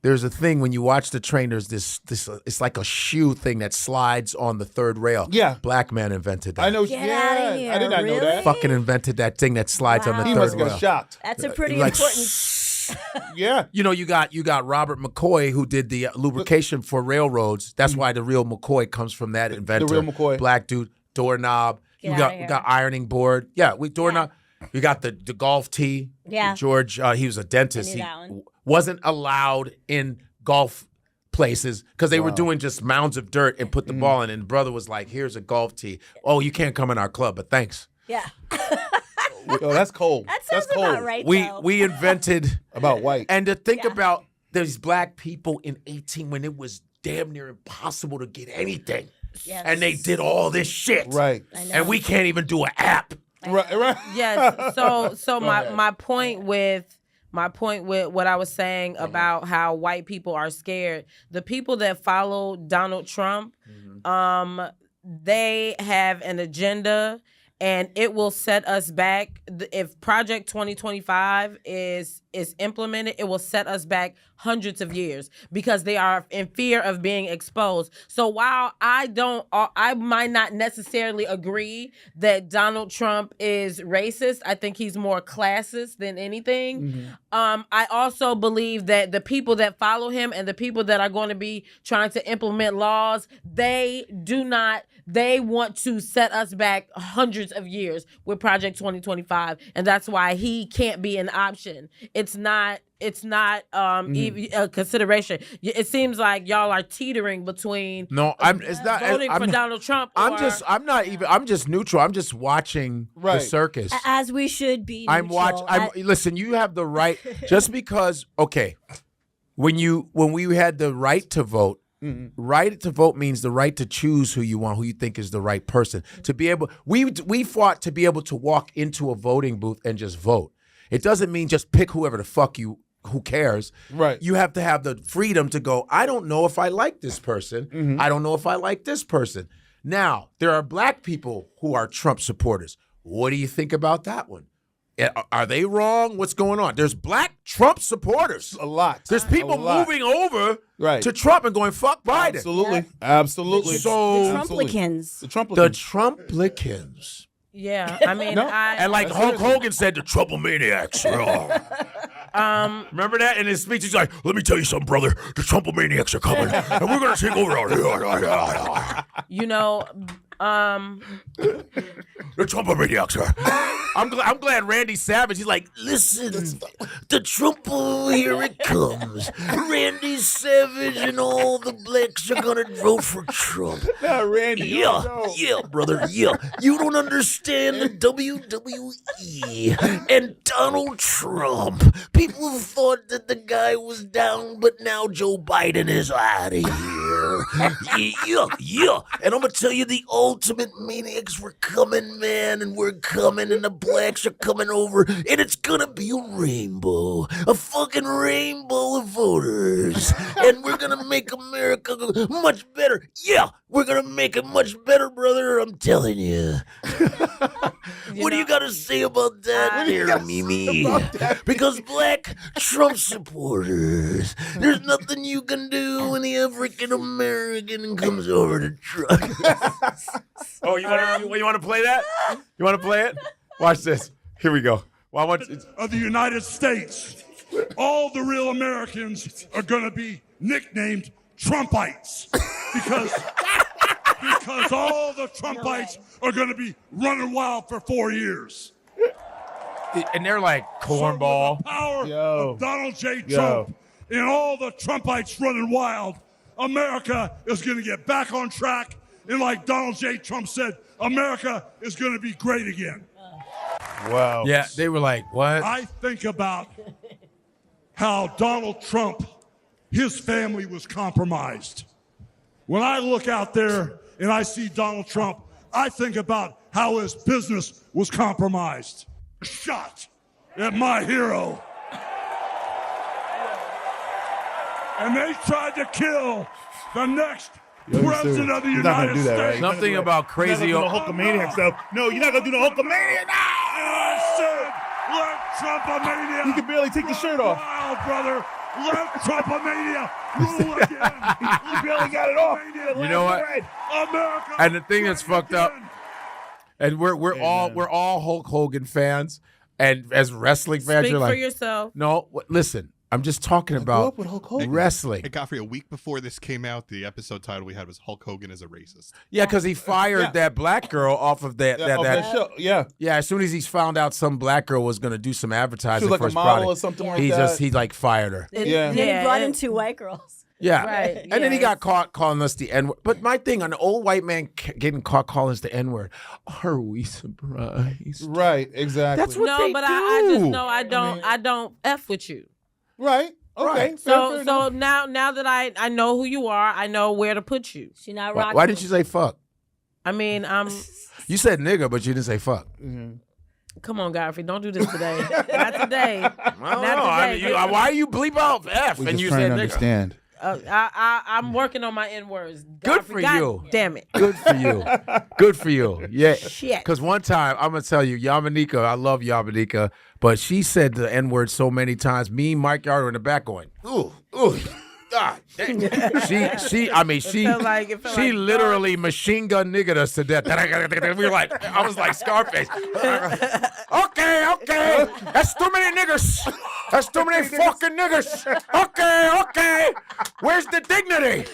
there's a thing when you watch the train, there's this it's like a shoe thing that slides on the third rail.
Yeah.
Black man invented that.
I know.
Get outta here,
I did not know that.
Fucking invented that thing that slides on the
He
third
must
rail.
have got shocked.
That's a pretty important.
Yeah.
You know, you got Robert McCoy who did the lubrication for railroads. That's why the real McCoy comes from that inventor.
The real McCoy.
Black dude, doorknob. We got ironing board. Yeah, doorknob. You got the golf tee.
Yeah.
George, he was a dentist.
I knew
He
that one.
wasn't allowed in golf places because they were doing just mounds of dirt and put the ball in. And brother was like, here's a golf tee. Oh, you can't come in our club, but thanks.
Yeah.
Yo, that's cold.
That sounds
that's cold.
about right,
We
though.
we invented
About white.
and to think about these black people in 18 when it was damn near impossible to get anything.
Yes.
And they did all this shit.
Right.
I know.
And we can't even do an app.
Right.
Yes. So my point with what I was saying about how white people are scared, the people that follow Donald Trump, they have an agenda, and it will set us back. If Project 2025 is implemented, it will set us back hundreds of years because they are in fear of being exposed. So while I might not necessarily agree that Donald Trump is racist, I think he's more classist than anything. I also believe that the people that follow him and the people that are going to be trying to implement laws, they want to set us back hundreds of years with Project 2025, and that's why he can't be an option. It's not even a consideration. It seems like y'all are teetering between
It's not
voting for Donald Trump.
I'm just neutral. I'm just watching the
Right.
circus.
As we should be.
I'm
neutral.
watching. Listen, you have the right. Just because, when we had the right to vote, right to vote means the right to choose who you want, who you think is the right person. To be able, we fought to be able to walk into a voting booth and just vote. It doesn't mean just pick whoever the fuck you. Who cares?
Right.
You have to have the freedom to go, I don't know if I like this person. I don't know if I like this person. Now, there are black people who are Trump supporters. What do you think about that one? Are they wrong? What's going on? There's black Trump supporters.
A lot.
There's people
A lot.
moving over
Right.
to Trump and going, fuck Biden.
Absolutely. Absolutely.
So-
The
Absolutely.
Trumplicans.
The Trumplicans.
The Trumplicans.
Yeah, I mean,
No.
And like Hulk Hogan said, the Trumplemaniacs. Remember that in his speech? He's like, let me tell you something, brother. The Trumplemaniacs are coming, and we're going to take over.
you know,
The Trumplemaniacs are. I'm glad Randy Savage, he's like, listen, the Trump, here it comes. Randy Savage and all the blacks are going to vote for Trump.
Not Randy.
Yeah,
No.
yeah, brother, yeah. You don't understand the WWE and Donald Trump. People thought that the guy was down, but now Joe Biden is out of here. Yeah. And I'm going to tell you, the ultimate maniacs were coming, man, and we're coming, and the blacks are coming over, and it's going to be a rainbow, a fucking rainbow of voters. And we're going to make America much better. Yeah, we're going to make it much better, brother, I'm telling you. What do you got to say about that, there, Mimi? Because black Trump supporters, there's nothing you can do when the African American comes over to Trump. Oh, you want to play that? You want to play it? Watch this. Here we go. Well,
of the United States, all the real Americans are going to be nicknamed Trumpites because all the Trumpites are going to be running wild for 4 years.
And they're like cornball.
So with the power
Yo.
of Donald J. Trump and all the Trumpites running wild, America is going to get back on track. And like Donald J. Trump said, America is going to be great again.
Wow.
Yeah, they were like, what?
I think about how Donald Trump, his family was compromised. When I look out there and I see Donald Trump, I think about how his business was compromised. Shot at my hero. And they tried to kill the next president of the
You're not gonna
United
do that, right?
States.
Something about crazy.
You're not gonna do the Hulkamaniac stuff. No, you're not gonna do the Hulkamaniac.
And I said, let Trumpomania.
You can barely take the shirt off.
Wild, brother. Let Trumpomania rule again.
You barely got it off.
You know what?
America.
And the thing that's fucked up,
again.
and we're all Hulk Hogan fans, and as wrestling fans,
speak
you're
for
like,
yourself.
no, listen. I'm just talking
grew
about
up with Hulk Hogan.
wrestling.
Hey, Godfrey, a week before this came out, the episode title we had was Hulk Hogan is a racist.
Yeah, because he fired that black girl off of that
show. Yeah.
Yeah, as soon as he found out some black girl was going to do some advertising
She was like
for
a
his
model
product,
or something like that.
he like fired her.
Yeah.
Then he brought in 2 white girls.
Yeah,
Right,
and then he
yes.
got caught calling us the N-word. But my thing, an old white man getting caught calling us the N-word, are we surprised?
Right, exactly.
That's what
No,
they
but
do.
I just know I don't F with you.
Right. Okay.
Right.
fair
So
enough.
now that I know who you are, I know where to put you.
She not
Why,
rocking.
why didn't you say fuck?
I mean,
You said nigga, but you didn't say fuck.
come on, Godfrey, don't do this today. Not today.
I don't
Not
know. I
today.
mean, why you bleep out F
We're
and
just
you
trying
said
to
nigga?
understand.
I'm working on my N words.
Good for
God
you.
Damn it.
Good for you. Good for you. Yeah.
Shit.
Because one time, I'm going to tell you, Yamanika, I love Yamanika, but she said the N-word so many times, me and Mike Yard were in the back going, ooh, ooh. God, dang. She
felt like
literally machine gun niggered us to death. We were like, I was like Scarface. Okay, that's too many niggers. That's too many fucking niggers. Okay. Where's the dignity?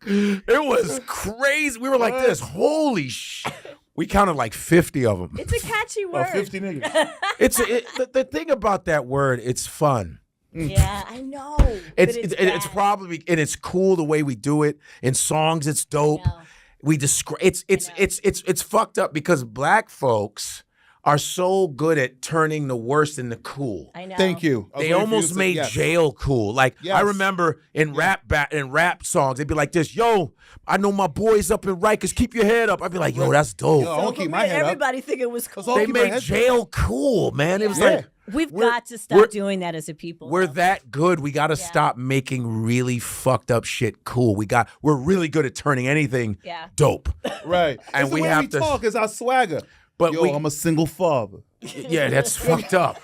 It was crazy. We were like this. Holy shit. We counted like 50 of them.
It's a catchy word.
50 niggas.
The thing about that word, it's fun.
Yeah, I know.
It's probably, and it's cool the way we do it. In songs, it's dope.
know.
We describe it's fucked up because black folks are so good at turning the worst into cool.
I know.
Thank you. I was
They
waiting for you
almost
to say
made
yes.
jail cool. Like
Yes.
I remember in rap songs, they'd be like this, yo, I know my boys up in Rikers, keep your head up. I'd be like, yo, that's dope.
Yo, I won't keep my
Made
head up.
everybody think it was cool.
all
They
keep my
made
head-
jail cool, man. It was
Yeah.
like
We've
we're-
got to
we're-
stop doing that as a people.
we're
though.
that good. We got to stop making really fucked up shit cool. We're really good at turning anything dope.
Right.
And
It's
we
the way
have
we
to-
talk is our swagger.
But
Yo, I'm a single father.
Yeah, that's fucked up.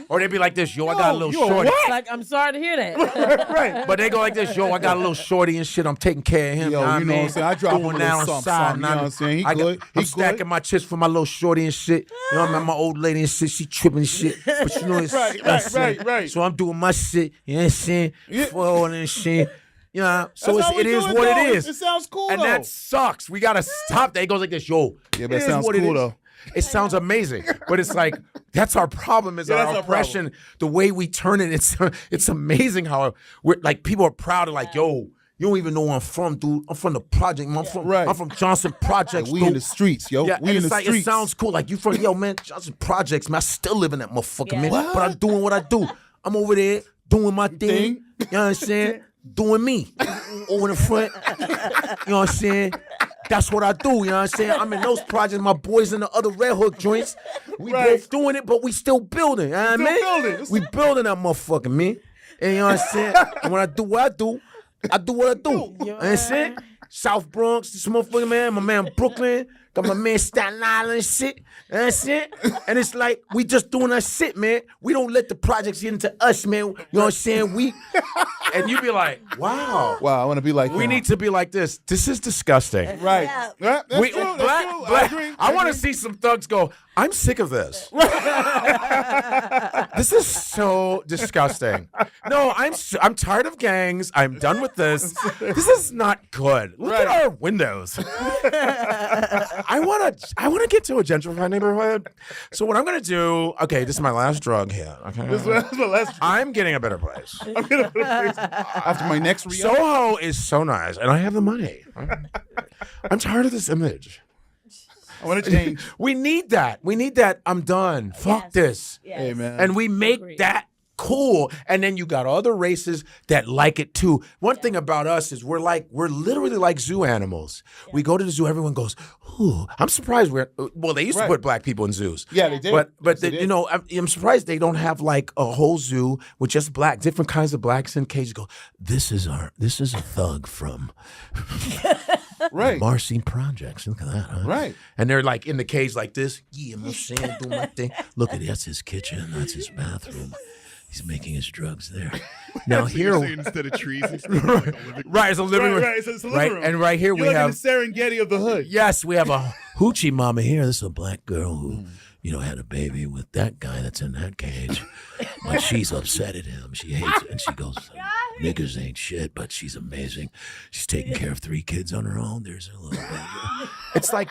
Or they'd be like this, yo, I got a little
you a
shorty.
what?
Like, I'm sorry to hear that.
Right.
But they go like this, yo, I got a little shorty and shit. I'm taking care of him.
Yo,
know
you know what I'm saying? I drop him a
Doing
little
that on
something,
side,
something, you know what I'm saying? He
I'm
good. He
stacking
good.
my chips for my little shorty and shit. You know, I'm my old lady and shit. She tripping and shit. But you know, it's
Right.
So I'm doing my shit. You know what I'm saying? Flowing and shit. You know, so
That's how
it
we
is
do
what
though.
it is.
It sounds cool,
and
though.
that sucks. We gotta stop that. It goes like this, yo.
Yeah, but it
is
sounds
what
cool,
is.
though.
It sounds amazing, but it's like that's our problem. Is
Yeah,
our
that's our
oppression, the way we turn it. It's amazing how we're like people are proud of like, yo, you don't even know where I'm from, dude. I'm from the project. I'm from Johnson Projects.
We
dude.
in the streets, yo.
Yeah,
we
and
in
it's
the
like
streets.
it sounds cool. Like you from yo, man, Johnson Projects, man. I still live in that motherfucker,
Yeah.
man.
What?
But I'm doing what I do. I'm over there doing my thing. You know what I'm saying? Doing me over the front. You know what I'm saying? That's what I do, you know what I'm saying? I'm in those projects, my boys in the other Red Hook joints. We both doing it, but we still building, you know what I mean?
building.
We building that motherfucker, man. And you know what I'm saying? And when I do what I do, I do what I do. You know what I'm saying? South Bronx, this motherfucker, man. My man Brooklyn. Got my man Staten Island and shit. You know what I'm saying? And it's like, we just doing our shit, man. We don't let the projects get into us, man. You know what I'm saying? And you be like, wow.
Wow, I want to be like
We
him.
need to be like this. This is disgusting.
Right.
Yeah.
Yeah, that's
We-
true. That's
black-
true.
black-
I agree.
I want to see some thugs go, I'm sick of this. This is so disgusting. No, I'm tired of gangs. I'm done with this. This is not good. Look at our windows. I want to get to a gentrified neighborhood. So what I'm going to do, okay, this is my last drug here. Okay.
This is the last
I'm getting a better place.
after my next re
Soho is so nice, and I have the money. I'm tired of this image.
I want to change.
We need that. We need that. I'm done. Fuck this.
Yes.
Hey, man.
And we make that cool. And then you got other races that like it too. One thing about us is we're literally like zoo animals. We go to the zoo, everyone goes, ooh. I'm surprised they used to put black people in zoos.
Yeah, they did.
But
Yes, they did.
you know, I'm surprised they don't have like a whole zoo with just different kinds of blacks in cages. Go, this is a thug from
Right.
Marcy Projects. Look at that, huh?
Right.
And they're like in the cage like this. Yeah, I'm saying, doing my thing. Look at it. That's his kitchen. That's his bathroom. He's making his drugs there. Now
So you're
here,
saying instead of trees, it's like a living
right, it's a living room.
Right, it's a living
Right,
room.
and right here
You're
we
like
have.
in the Serengeti of the hood.
Yes, we have a hoochie mama here. This is a black girl who, I had a baby with that guy that's in that cage. But she's upset at him. She hates it. And she goes, niggas ain't shit, but she's amazing. She's taking care of 3 kids on her own. There's a little baby. It's like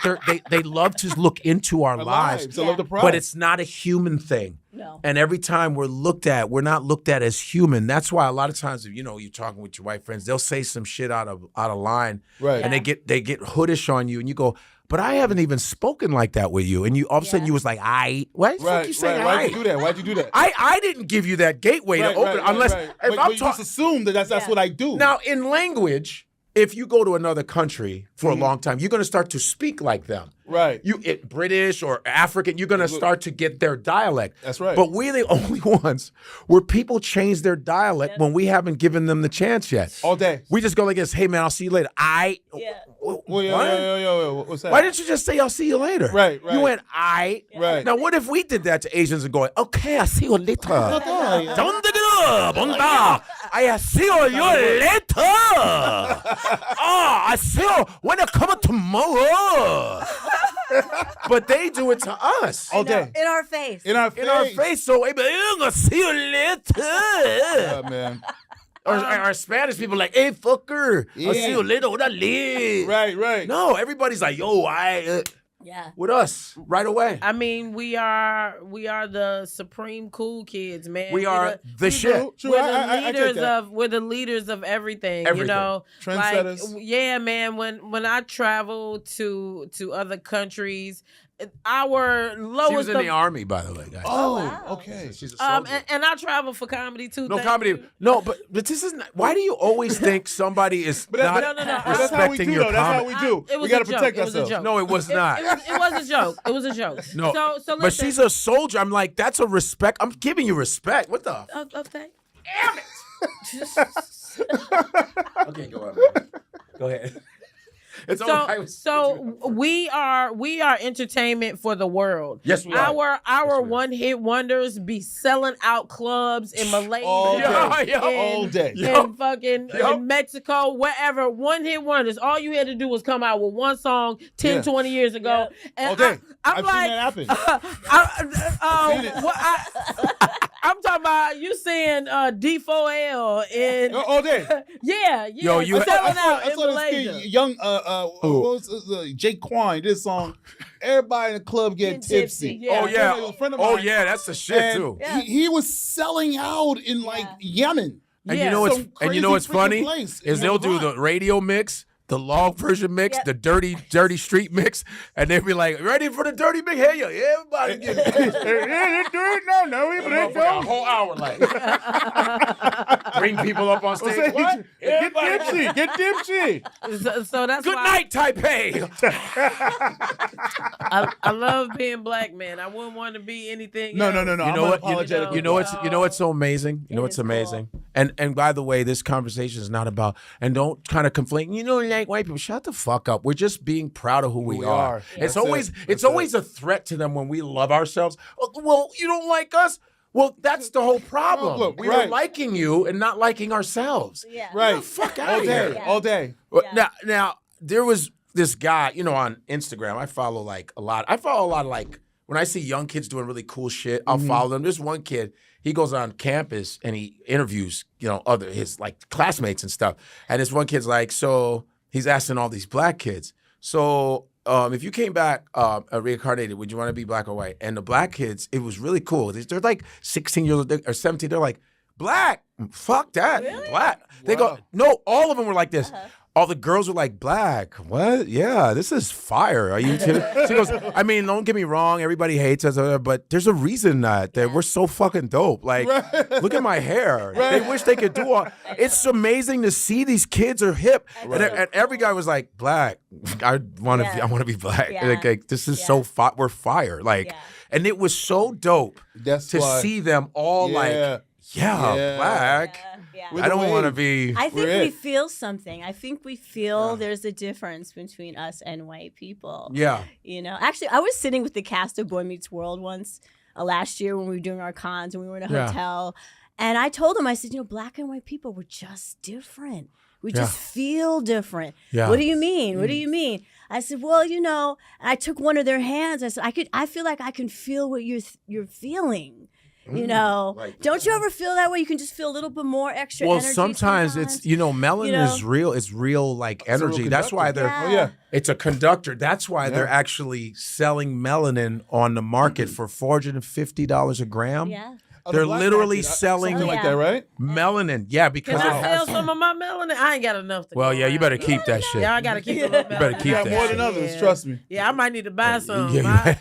they love to look into our lives.
They love the pride.
But it's not a human thing.
No.
And every time we're not looked at as human. That's why a lot of times, if you're talking with your white friends, they'll say some shit out of line.
Right.
And they get hoodish on you, and you go, but I haven't even spoken like that with you. And you all of a sudden you was like, why the fuck you say
Why'd you do that? Why'd you do that?
I didn't give you that gateway to open unless if
but
I'm
you just assume that's what I do.
Now in language, if you go to another country for a long time, you're going to start to speak like them.
Right.
British or African, you're going to start to get their dialect.
That's right.
But we're the only ones where people change their dialect when we haven't given them the chance yet.
All day.
We just go like this, hey man, I'll see you later.
What's that?
Why didn't you just say I'll see you later?
Right.
You went,
Right.
Now what if we did that to Asians and going, okay, I'll see you later. I see you later. I see you when I come tomorrow. But they do it to us
all day.
In our face.
In our face.
So I'm gonna see you later.
Yeah, man.
Or Spanish people like, hey, fucker. I'll see you later.
Right.
No, everybody's like, yo, with us right away.
I mean, we are the supreme cool kids, man.
We are the shit.
We're the leaders of everything.
Trendsetters.
Like, yeah, man. When I travel to other countries, our lowest.
She was in the army, by the way, guys.
Oh, wow. Okay.
She's a soldier.
And I travel for comedy too.
No comedy. No, but this is not. Why do you always think somebody is not
That's how we
respecting
do,
your
though. That's how
comedy?
we do. We got to protect ourselves.
No, it was not.
It was a joke. It was a joke.
No,
so listen.
But she's a soldier. I'm like, that's a respect. I'm giving you respect. What the?
Okay.
Damn it. Okay, go on. Go ahead. It's
so we are entertainment for the world.
Yes, we are.
Our one-hit wonders be selling out clubs in Malaysia,
all day,
in fucking in Mexico, wherever. One-hit wonders. All you had to do was come out with one song 10, 20 years ago. And
all day.
I'm like,
seen that happen.
I'm talking about you saying D4L in
all day.
Yeah.
Yo, you
selling out
I
in
saw
Malaysia.
this kid, young Jake Quine, this song. Everybody in the club getting tipsy.
Yeah.
Oh yeah.
A friend of mine,
That's the shit too.
He was selling out in Yemen.
And you know what's funny is they'll do the radio mix, the long version mix, the dirty street mix, and they'll be like, ready for the dirty mix? Hey, yo, everybody get a whole hour like. Bring people up on stage. What?
Get tipsy.
So that's
Good night, Taipei.
I love being black, man. I wouldn't want to be anything.
No.
You know what's so amazing? You know what's amazing? Cool. And by the way, this conversation is not about, and don't kind of conflate, like white people. Shut the fuck up. We're just being proud of who we are. It's always a threat to them when we love ourselves. Well, you don't like us? Well, that's the whole problem.
Look,
we are liking you and not liking ourselves.
Yeah.
Right.
Get the fuck out of here.
All day.
Now, there was this guy, on Instagram. I follow a lot of when I see young kids doing really cool shit, I'll follow them. There's one kid, he goes on campus and he interviews, his classmates and stuff. And this one kid's like, so he's asking all these black kids, so if you came back reincarnated, would you want to be black or white? And the black kids, it was really cool. They're like 16 years old or 17. They're like, black. Fuck that. Really? Black. They go, no, all of them were like this. All the girls were like, black. What? Yeah, this is fire. Are you kidding? She goes, I mean, don't get me wrong. Everybody hates us, but there's a reason that we're so fucking dope. Like, look at my hair. They wish they could do all. It's amazing to see these kids are hip. And every guy was like, black. I want to be black. Like, this is so we're fire. Like, and it was so dope to see them all like, black. I don't want to be.
I think we feel something. I think we feel there's a difference between us and white people.
Yeah.
Actually, I was sitting with the cast of Boy Meets World once last year when we were doing our cons and we were in a hotel. And I told them, I said, black and white people, we're just different. We just feel different. Yeah. What do you mean? What do you mean? I said, well, I took one of their hands. I said, I feel like I can feel what you're feeling. Don't you ever feel that way? You can just feel a little bit more extra energy.
Well, sometimes it's melanin is real. It's real energy. That's why they're it's a conductor. That's why they're actually selling melanin on the market for $450 a gram.
Yeah.
They're literally selling
something like that, right?
Melanin. Yeah, because
Can
it
I
has
sell some of my melanin? I ain't got enough to
Well,
go
yeah, you
around.
better keep that shit.
Yeah, I gotta keep a little melanin.
You better keep
You got
that
more
shit.
than others, trust me.
Yeah, I might need to buy some.
Yeah,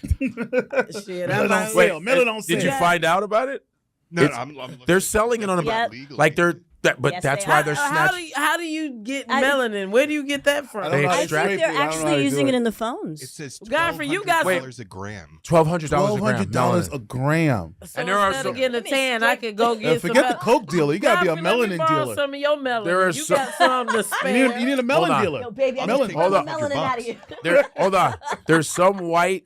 Shit, I might.
Melon on sale.
Did you find out about it?
No, I'm looking.
They're selling it on a
Yep.
like they're but
Yes,
that's
they
why
are.
they're snatching.
How do you get melanin? Where do you get that from?
They
I
extract
think
it.
they're
I don't know how
actually
to
using
do
it
it.
in the
It
phones.
says
Godfrey, you got
$1,200 a gram.
$1,200 a gram.
$1,200 a
melanin.
gram.
So
And there are
instead
some-
of getting a tan, I could go get some.
Forget the Coke dealer. You gotta be a
Godfrey, let me
melanin
borrow
dealer.
some of your melanin.
There are
you
some-
got some to spare.
You need a
Hold
melon
on.
dealer.
No, baby, I
Melon.
can
Hold
the
on.
melanin out of you.
Hold on. There's some white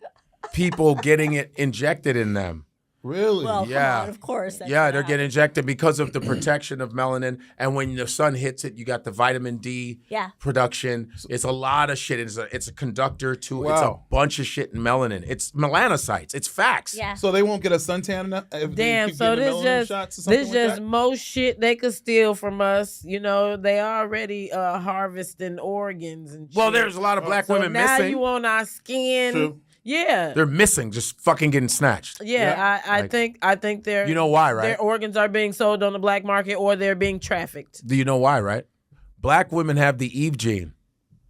people getting it injected in them.
Really?
Well,
Yeah.
come on, of course. that's
Yeah,
what
they're getting injected because of the protection of melanin. And when the sun hits it, you got the vitamin D
Yeah.
production. It's a lot of shit. It's a conductor to it's a
Wow.
bunch of shit in melanin. It's melanocytes. It's facts.
Yeah.
So they won't get a suntan enough? If they
Damn,
keep
so
getting the
this
melanin
just
shots or something
this
like
just
that?
most shit they could steal from us. They already harvesting organs and shit.
Well, there's a lot of black
so
women
now
missing.
you on our skin.
True.
Yeah.
They're missing, just fucking getting snatched.
Yeah, I think they're
You know why, right?
their organs are being sold on the black market or they're being trafficked.
Do you know why, right? Black women have the Eve gene.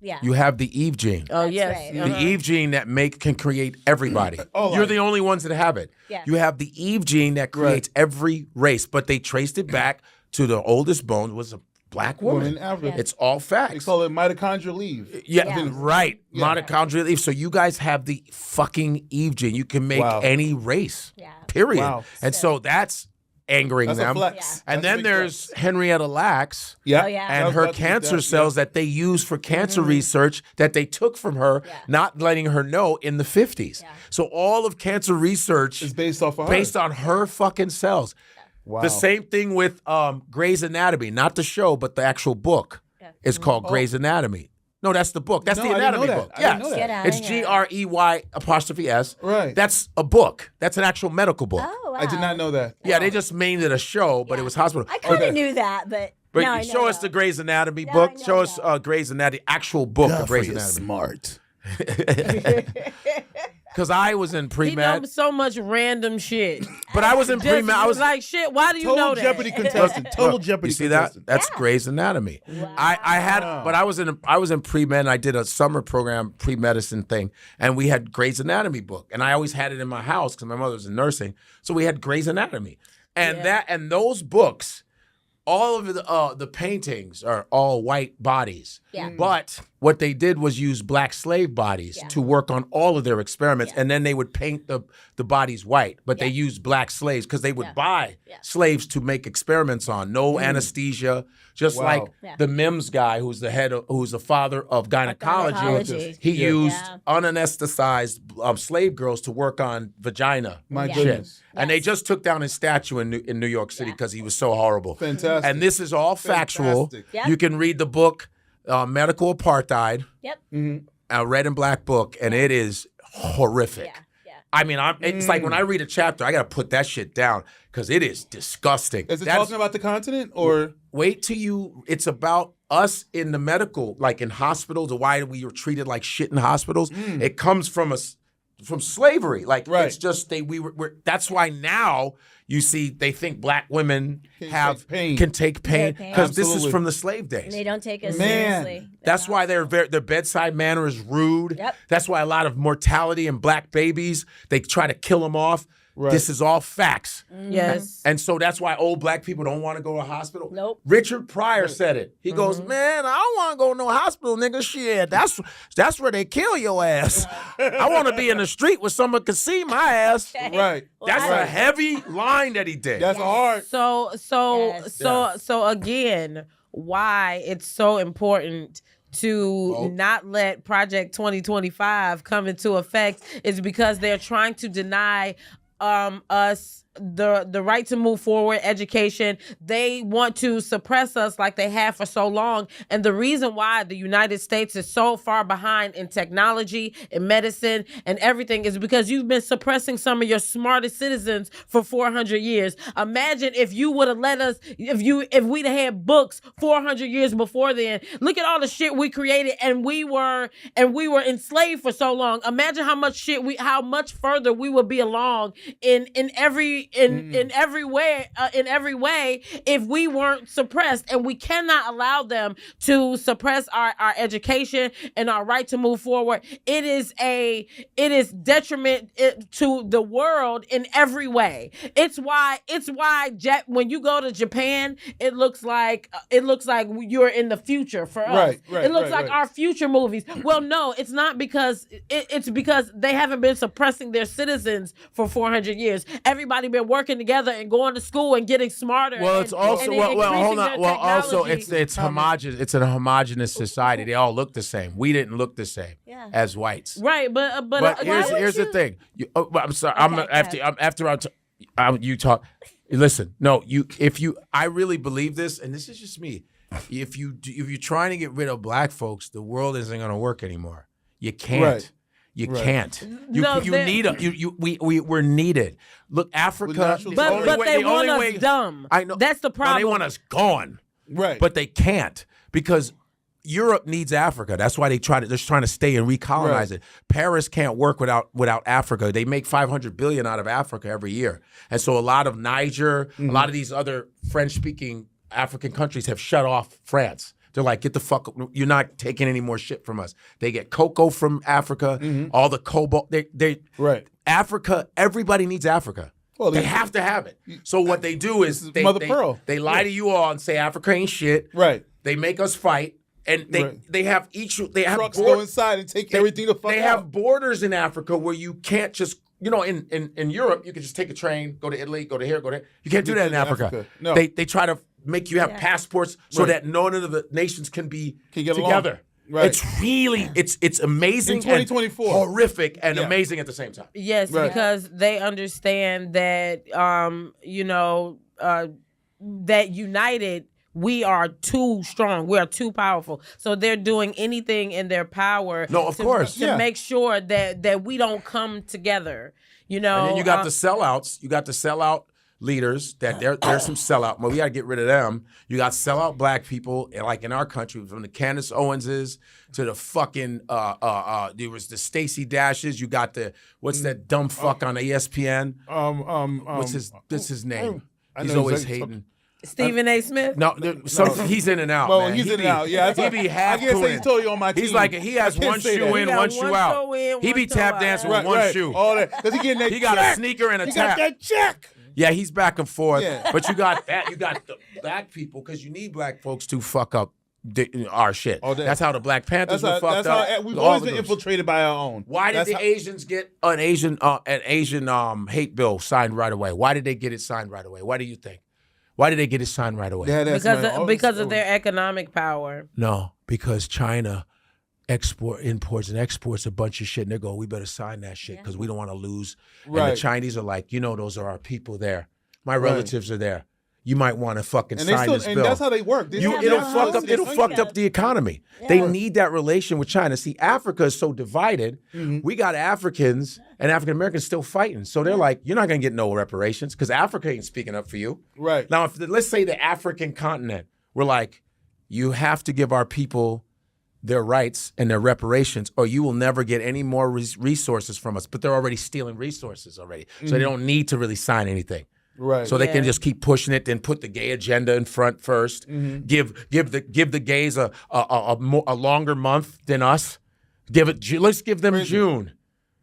Yeah.
You have the Eve gene.
Oh
That's
yes.
right.
The Eve gene that can create everybody.
Oh,
You're
like-
the only ones that have it.
Yeah.
You have the Eve gene that creates every race, but they traced it back to the oldest bone was a black woman.
Women in Africa.
It's all
They
facts.
call it mitochondrial leave.
Yeah, right.
Yeah.
Mitochondrial Eve. So you guys have the fucking Eve gene. You can make
Wow.
any race.
Yeah.
Period.
Wow.
And so that's angering
That's
them.
a flex.
Yeah.
And
That's a
then
big
there's
flex.
Henrietta Lacks.
Yeah.
Oh, yeah.
I
And
was
her
about to get
cancer
that,
cells that they use for cancer
Mm-hmm.
research that they took from her, not letting her know in the 50s.
Yeah.
So all of cancer research
It's based off of her.
based on her fucking cells.
Wow.
The same thing with Grey's Anatomy, not the show, but the actual book. It's called Grey's Anatomy. No, that's the book. That's
No,
the
I didn't
anatomy
know that.
book.
I didn't
Yes.
know
Get
that.
out
It's
of here.
GREY''S.
Right.
That's a book. That's an actual medical book.
Oh, wow.
I did not know that.
Yeah, they just named it a show, but it was hospital.
I kind of knew that, but
But
now I
show
know
us the
though.
Grey's Anatomy
Now
book.
I know
Show us
now.
Grey's Anatomy, actual book of Grey's Anatomy.
smart.
Because I was in
He
pre-med,
knows so much random shit.
but I was in
Just
pre-med. I was
like shit. Why do you know
Total
that?
Jeopardy contestant. Total Jeopardy
You see that?
contestant.
That's Grey's Anatomy. I had, but I was in pre-med. And I did a summer program, pre-medicine thing, and we had Grey's Anatomy book, and I always had it in my house because my mother was in nursing, so we had Grey's Anatomy, and those books. All of the paintings are all white bodies.
Yeah.
But what they did was use black slave bodies to work on all of their experiments. And then they would paint the bodies white. But they used black slaves because they would buy slaves to make experiments on. No anesthesia. Just
Wow.
like the Mims guy who's the father of gynecology.
Gynecology.
He
Yeah.
used
Yeah.
unanesthetized slave girls to work on vagina.
My
Yeah.
goodness.
And they just took down his statue in New York City because he was so horrible.
Fantastic.
And this is all factual.
Fantastic.
Yep.
You can read the book, Medical Apartheid,
Yep.
a red and black book, and it is horrific.
Yeah. Yeah.
I mean, it's like when I read a chapter, I got to put that shit down because it is disgusting.
Is it
That's-
talking about the continent or?
Wait till it's about us in the medical, like in hospitals, or why we were treated like shit in hospitals. It comes from from slavery. Like
Right.
it's just that's why now you see they think black women
take pain.
can take pain
pain.
because this is
Absolutely.
from the slave days.
And they don't take us
Man.
seriously.
That's why their bedside manner is rude.
Yep.
That's why a lot of mortality in black babies, they try to kill them off.
Right.
This is all facts.
Yes.
And so that's why old black people don't want to go to a hospital.
Nope.
Richard Pryor said it. He goes, man, I don't want to go to no hospital, nigga. Shit, that's where they kill your ass. I want to be in the street where someone can see my ass.
Right.
That's a heavy line that he did.
That's hard.
So again, why it's so important to not let Project 2025 come into effect is because they're trying to deny us the right to move forward, education. They want to suppress us like they have for so long. And the reason why the United States is so far behind in technology, in medicine, and everything is because you've been suppressing some of your smartest citizens for 400 years. Imagine if you would have let us, if we'd have had books 400 years before then. Look at all the shit we created, and we were enslaved for so long. Imagine how much further we would be along in every way if we weren't suppressed. And we cannot allow them to suppress our education and our right to move forward. It is detriment to the world in every way. It's why when you go to Japan, it looks like you're in the future for us. It looks like our future movies. Well, no, it's not, because it's because they haven't been suppressing their citizens for 400 years. Everybody been working together and going to school and getting smarter.
Well, it's also hold on. Well, also it's homogenous. It's a homogenous society. They all look the same. We didn't look the same as whites.
Right, but
here's the thing. I'm sorry. You talk. Listen, no. I really believe this, and this is just me. If you're trying to get rid of black folks, the world isn't going to work anymore. You can't.
Right.
You can't. We're needed. Look, Africa.
But they want us dumb.
I know.
That's the problem.
No, they want us gone.
Right.
But they can't, because Europe needs Africa. That's why they're trying to stay and recolonize it. Paris can't work without Africa. They make $500 billion out of Africa every year, and so a lot of Niger, a lot of these other French-speaking African countries have shut off France. They're like, get the fuck up. You're not taking any more shit from us. They get cocoa from Africa, all the cobalt. Africa, everybody needs Africa. Well, they have to have it. So what they do is they lie to you all and say Africa ain't shit.
Right.
They make us fight. And they have
trucks go inside and take everything the fuck out.
They have borders in Africa where you can't just, in Europe, you can just take a train, go to Italy, go to here, go there. You can't do that in Africa. No. They try to make you have passports so that none of the nations can get together. Along. Right. It's really, it's amazing.
In 2024.
And horrific and amazing at the same time.
Yes, because they understand that, that united, we are too strong. We are too powerful. So they're doing anything in their power to make sure that we don't come together. And
then you got the sellouts. You got the sellout leaders that there's some sellout. Well, we got to get rid of them. You got sellout black people, like in our country, from the Candace Owenses to the fucking there was the Stacey Dashes. You got what's that dumb fuck on ESPN? What's his name? He's always hating.
Stephen A. Smith?
No, he's in and out.
Well,
man.
he's in and out. Yeah,
he be half.
I can't say he told you on my team.
He's like he has one shoe in, one shoe out. He be tap dancing with one shoe.
All that because he
got a sneaker and a tap.
He got that check.
Yeah, he's back and forth. Yeah. But you got that. You got the black people, because you need black folks to fuck up our shit. That's how the Black Panthers were fucked up.
We've always been infiltrated by our own.
Why did the Asians get an Asian hate bill signed right away? Why did they get it signed right away? Why do you think? Why did they get it signed right away?
Because of their economic power.
No, because China imports and exports a bunch of shit, and they go, we better sign that shit because we don't want to lose. Right. And the Chinese are like, those are our people there. My relatives are there. You might want to fucking sign this bill.
And that's how they work.
It'll fuck up the economy. Yeah. They need that relation with China. See, Africa is so divided. Mm-hmm. We got Africans and African Americans still fighting. So they're like, you're not going to get no reparations because Africa ain't speaking up for you.
Right.
Now, let's say the African continent, we're like, you have to give our people their rights and their reparations, or you will never get any more resources from us. But they're already stealing resources already. So they don't need to really sign anything.
Right.
So they can just keep pushing it, then put the gay agenda in front first. Mm-hmm. Give the gays a longer month than us. Let's give them June,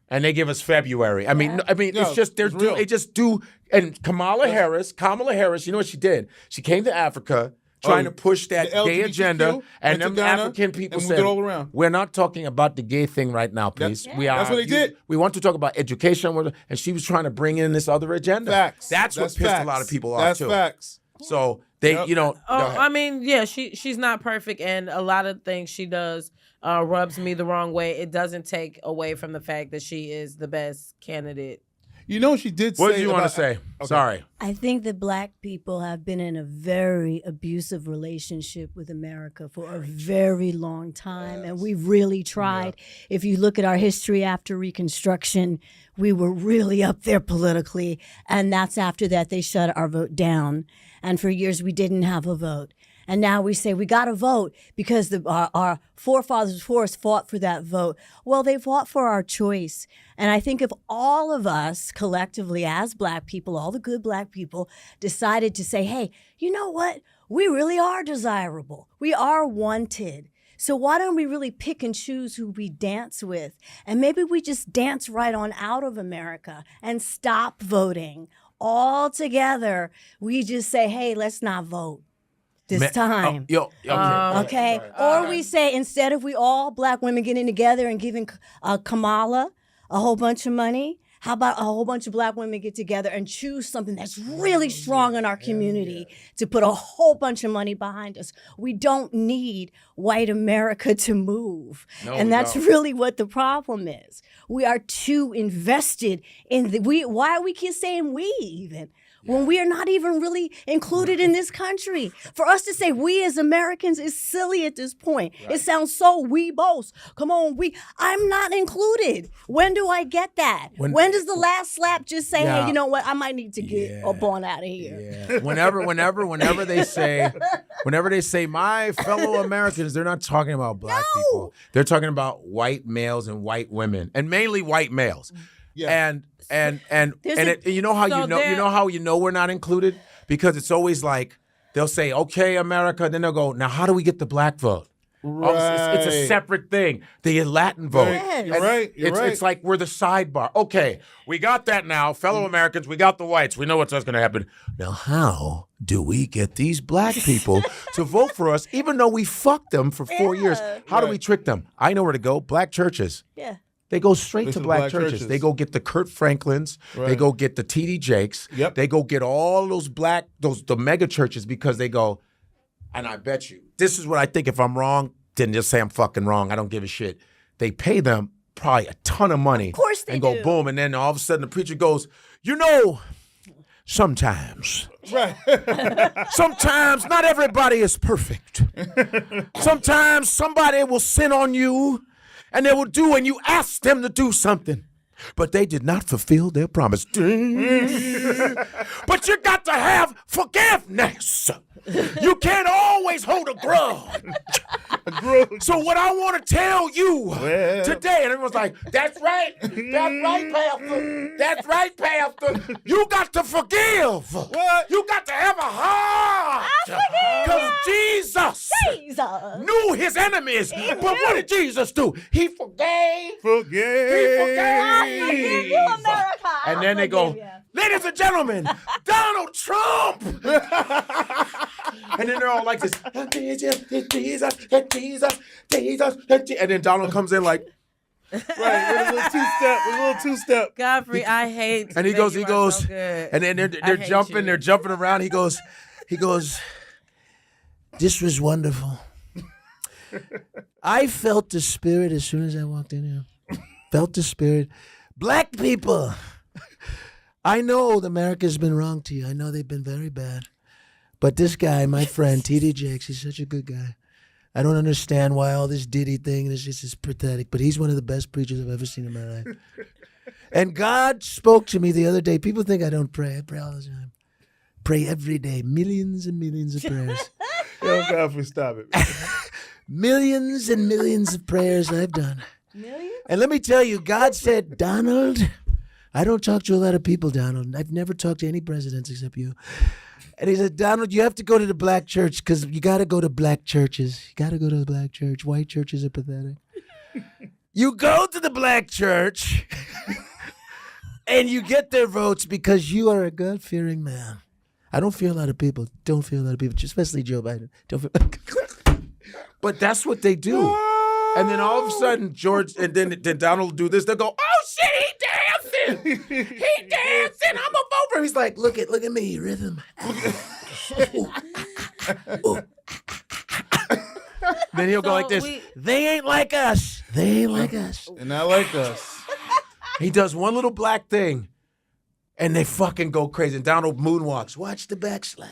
and they give us February. I mean, it's just they just do. And Kamala Harris, you know what she did? She came to Africa trying to push that gay agenda, and them African people said, we're not talking about the gay thing right now, please.
That's what they did.
We want to talk about education, and she was trying to bring in this other agenda.
Facts.
That's what pissed a lot of people off, too.
That's facts.
So they,
she's not perfect, and a lot of things she does rubs me the wrong way. It doesn't take away from the fact that she is the best candidate.
You know, she did say.
What did you want to
about-
say?
Okay.
Sorry.
I think that black people have been in a very abusive relationship with America for a very long time, and we've really tried. If you look at our history after Reconstruction, we were really up there politically, and that's after that they shut our vote down. And for years we didn't have a vote. And now we say we got to vote because our forefathers before us fought for that vote. Well, they fought for our choice. And I think if all of us collectively as black people, all the good black people, decided to say, hey, you know what? We really are desirable. We are wanted. So why don't we really pick and choose who we dance with? And maybe we just dance right on out of America and stop voting. All together, we just say, hey, let's not vote this time. Okay? Or we say, instead of we all black women getting together and giving Kamala a whole bunch of money, how about a whole bunch of black women get together and choose something that's really strong in our community to put a whole bunch of money behind us? We don't need white America to move. And that's really what the problem is. We are too invested in why are we keep saying we even? When we are not even really included in this country. For us to say we as Americans is silly at this point. Right. It sounds so we boast. Come on, I'm not included. When do I get that? When does the last slap just say, hey, you know what, I might need to get up on out of here.
Yeah. Whenever they say my fellow Americans, they're not talking about black people. They're talking about white males and white women, and mainly white males. Yeah. And you know how you know we're not included? Because it's always like they'll say, okay, America, then they'll go, now how do we get the black vote?
Right.
It's a separate thing. The Latin vote.
Right. You're right.
It's like we're the sidebar. Okay, we got that now. Fellow Americans, we got the whites. We know what's going to happen. Now, how do we get these black people to vote for us, even though we fucked them for 4 years? How do we trick them? I know where to go. Black churches.
Yeah.
They go straight to black churches. They go get the Kurt Franklins. Right. They go get the T.D. Jakes.
Yep.
They go get all those the mega churches because they go, and I bet you, this is what I think. If I'm wrong, then just say I'm fucking wrong. I don't give a shit. They pay them probably a ton of money.
Of course they
and go
do.
boom. And then all of a sudden the preacher goes, you know, sometimes.
Right.
Sometimes not everybody is perfect. Sometimes somebody will sin on you. And they will do, and you ask them to do something, but they did not fulfill their promise. But you got to have forgiveness. You can't always hold a grudge. So what I want to tell you today, and everyone's like, that's right, Pastor. That's right, Pastor. You got to forgive. What? You got to have a heart. Because Jesus knew his enemies. But what did Jesus do? He forgave. He forgave.
I forgive you, America.
And then they go, ladies and gentlemen, Donald Trump. And then they're all like this, Jesus. And then Donald comes in like,
right, with a little two-step.
Godfrey, I hate.
And he goes,
so good.
and then they're jumping around. He goes, this was wonderful. I felt the spirit as soon as I walked in here. Felt the spirit. Black people, I know America's been wrong to you. I know they've been very bad. But this guy, my friend, T.D. Jakes, he's such a good guy. I don't understand why all this Diddy thing is just pathetic, but he's one of the best preachers I've ever seen in my life. And God spoke to me the other day. People think I don't pray. I pray all the time. Pray every day. Millions and millions of prayers.
Yo, Godfrey, stop it.
Millions and millions of prayers I've done.
Millions?
And let me tell you, God said, Donald, I don't talk to a lot of people, Donald. I've never talked to any presidents except you. And he said, Donald, you have to go to the black church because you got to go to black churches. You got to go to the black church. White churches are pathetic. You go to the black church and you get their votes because you are a God-fearing man. I don't fear a lot of people. Don't fear a lot of people, especially Joe Biden. Don't fear. But that's what they do. And then all of a sudden, then Donald will do this. They'll go, oh, shit, he dancing. He dancing. I'm a vote for him. He's like, look at me, rhythm. Then he'll go like this. They ain't like us. They ain't like us.
And not like us.
He does one little black thing. And they fucking go crazy. And Donald moonwalks. Watch the backslide.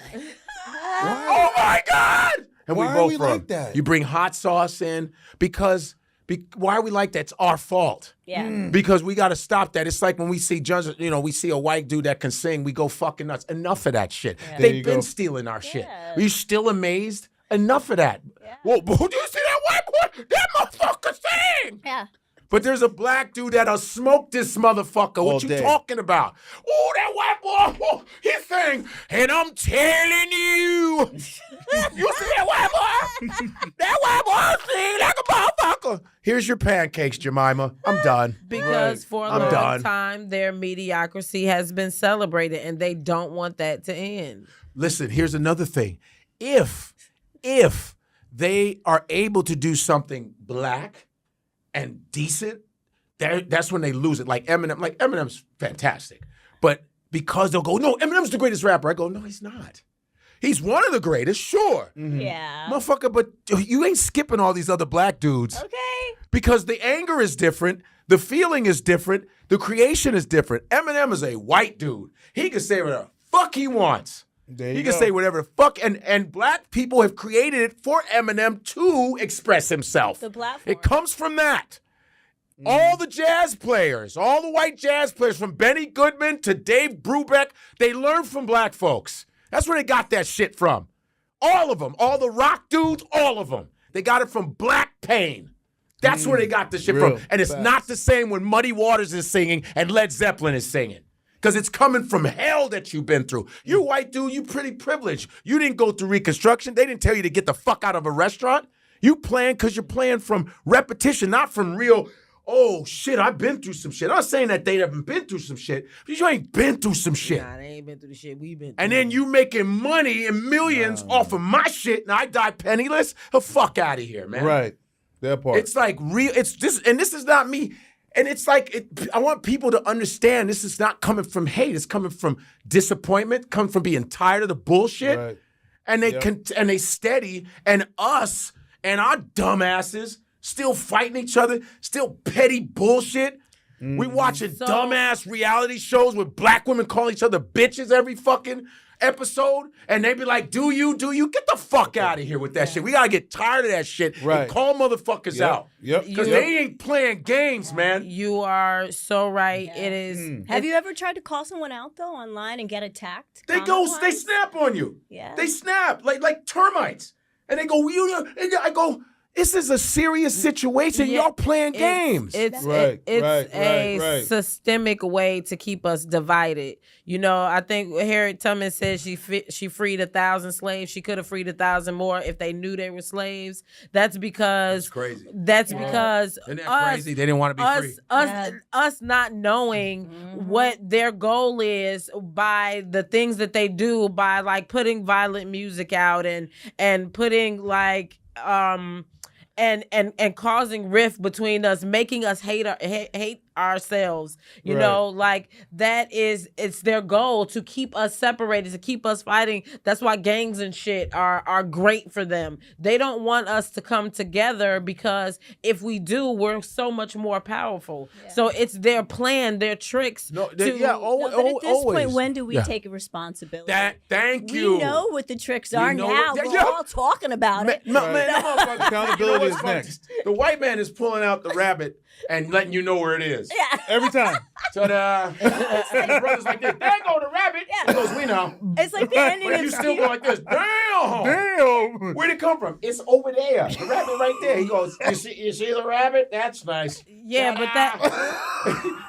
Oh my God! And
Why
we
are
vote
we
for
like
him.
that?
You bring hot sauce in because why are we like that? It's our fault.
Yeah.
Because we got to stop that. It's like when we see we see a white dude that can sing, we go fucking nuts. Enough of that shit.
Yeah.
There you
They've been
go.
stealing our shit.
Yeah.
Are you still amazed? Enough of that.
Yeah.
Well, do you see that white boy? That motherfucker sing.
Yeah.
But there's a black dude that'll smoke this motherfucker.
All
What you
day.
talking about? Oh, that white boy, he sang, and I'm telling you. You see that white boy? That white boy sing like a motherfucker. Here's your pancakes, Jemima. I'm done.
Because
Right.
for a
I'm
long
done.
time, their mediocrity has been celebrated, and they don't want that to end.
Listen, here's another thing. If they are able to do something black and decent, that's when they lose it. Like Eminem. Like Eminem's fantastic. But because they'll go, no, Eminem's the greatest rapper. I go, no, he's not. He's one of the greatest, sure.
Yeah.
Motherfucker, but you ain't skipping all these other black dudes.
Okay.
Because the anger is different, the feeling is different, the creation is different. Eminem is a white dude. He can say whatever the fuck he wants.
There
He
you
can
go.
say whatever the fuck, and black people have created it for Eminem to express himself.
The platform.
It comes from that. All the jazz players, all the white jazz players, from Benny Goodman to Dave Brubeck, they learned from black folks. That's where they got that shit from. All of them, all the rock dudes, all of them. They got it from black pain. That's where they got the shit
Real
from. And it's
facts.
not the same when Muddy Waters is singing and Led Zeppelin is singing. Because it's coming from hell that you've been through. You white dude, you pretty privileged. You didn't go through Reconstruction. They didn't tell you to get the fuck out of a restaurant. You playing because you're playing from repetition, not from real, oh shit, I've been through some shit. I'm not saying that they haven't been through some shit, but you ain't been through some shit.
Nah, they ain't been through the shit we've been through.
And then you making money and millions off of my shit, and I die penniless? The fuck out of here, man.
Right. That part.
It's like real. It's this, and this is not me. And it's like I want people to understand this is not coming from hate. It's coming from disappointment. Coming from being tired of the bullshit.
Right.
And they and they steady. And us and our dumbasses still fighting each other. Still petty bullshit. We watching dumbass reality shows with black women calling each other bitches every fucking episode, and they be like, do you? Get the fuck out of here with that shit. We gotta get tired of that shit
Right.
and call motherfuckers out.
Yep.
Because
You-
they ain't playing games, man.
You are so right. It is.
Have you ever tried to call someone out though online and get attacked?
They
comment-wise?
snap on you.
Yeah.
They snap like termites. And they go, and I go, this is a serious situation.
Yeah,
Y'all playing games.
It's
Right,
it's a
right.
systemic way to keep us divided. You know, I think Harriet Tubman said she freed 1,000 slaves. She could have freed 1,000 more if they knew they were slaves. That's because
That's crazy.
That's because
Isn't that
us,
crazy? They didn't want to be free.
us not knowing what their goal is by the things that they do, by like putting violent music out and putting like and causing rift between us, making us hate ourselves. You
Right.
know, like it's their goal to keep us separated, to keep us fighting. That's why gangs and shit are great for them. They don't want us to come together because if we do, we're so much more powerful. So it's their plan, their tricks.
No,
to,
But at this
always.
point, when do we
Yeah.
take responsibility?
Thank
we
you.
know what the tricks are
know
now.
what-
We're
yeah.
all talking about it.
Man, that motherfucker-
Accountability
You know what's
is
funny?
next.
The white man is pulling out the rabbit and letting you know where it is.
Yeah.
Every time.
Ta-da! The brother's like this. There go the rabbit.
Yeah.
He goes, we know.
It's like the ending
But
of
you still go like this. Damn!
Damn.
Where'd it come from? It's over there. The rabbit right there. He goes, you see the rabbit? That's nice.
Yeah, but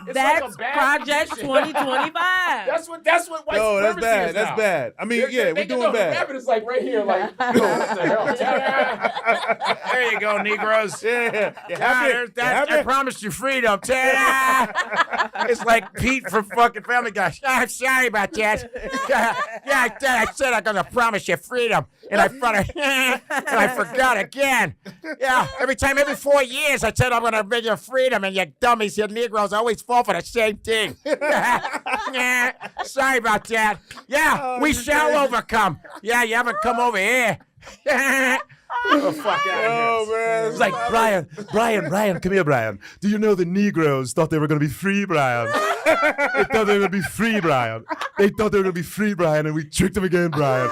It's
that's
like a bad
Project
shit.
2025.
That's what white
No, that's
supremacy
bad.
is
That's
now.
bad. I mean,
They're
we're doing
The
bad.
rabbit is like right here, like, yo, what the hell? Ta-da. There you go, Negroes.
Yeah. You
I promised you freedom. Ta-da. It's like Pete from fucking Family Guy. I'm sorry about that. I said I'm gonna promise you freedom, and I forgot again. Yeah, every 4 years I said I'm gonna bring you freedom, and you dummies, you Negroes always fall for the same thing. Sorry about that. Yeah, we shall overcome. Yeah, you haven't come over here. The fuck out
Oh,
of here.
man.
It's like, Brian, come here, Brian. Do you know the Negroes thought they were going to be free, Brian? They thought they were going to be free, Brian. They thought they were going to be free, Brian, and we tricked them again, Brian.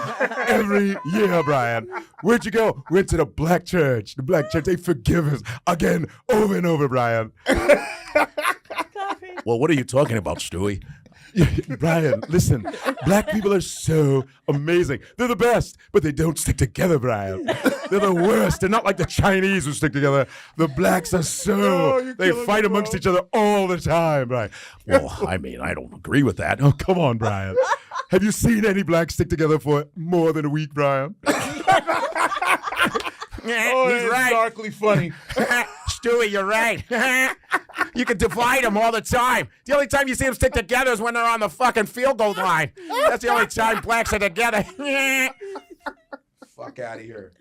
Every year, Brian. Where'd you go? Went to the black church. The black church, they forgive us again, over and over, Brian.
Well, what are you talking about, Stewie?
Brian, listen, black people are so amazing. They're the best, but they don't stick together, Brian. They're the worst. They're not like the Chinese who stick together. The blacks are they fight amongst each other all the time, Brian.
Well, I mean, I don't agree with that.
Oh, come on, Brian. Have you seen any blacks stick together for more than a week, Brian?
Oh,
He's
it's
right.
darkly funny.
Stewie, you're right. You can divide them all the time. The only time you see them stick together is when they're on the fucking field goal line. That's the only time blacks are together. Fuck out of here.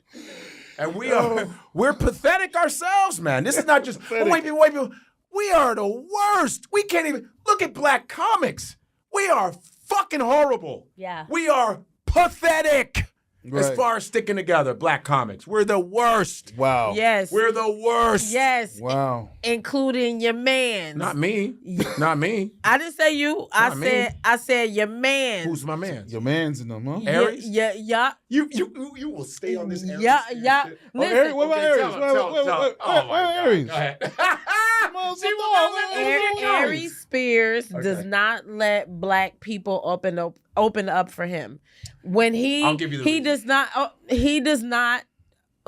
And we're pathetic ourselves, man. This is not just white people. We are the worst. We can't even look at black comics. We are fucking horrible.
Yeah.
We are pathetic. As
Right.
far as sticking together, black comics. We're the worst.
Wow.
Yes.
We're the worst.
Yes.
Wow.
Including your man.
Not me. Not me.
I didn't say you.
Not me.
I said your man.
Who's my man?
Your man's in them, huh?
Aries?
Yeah.
You will stay on this Aries.
Yeah.
shit.
Oh,
Listen,
Aries? What about
Okay,
Aries?
tell him, tell him.
Wait,
Oh, my God.
Aries?
Go ahead.
Aries Spears does not let black people open up for him. When
I'll give you the reason.
he does not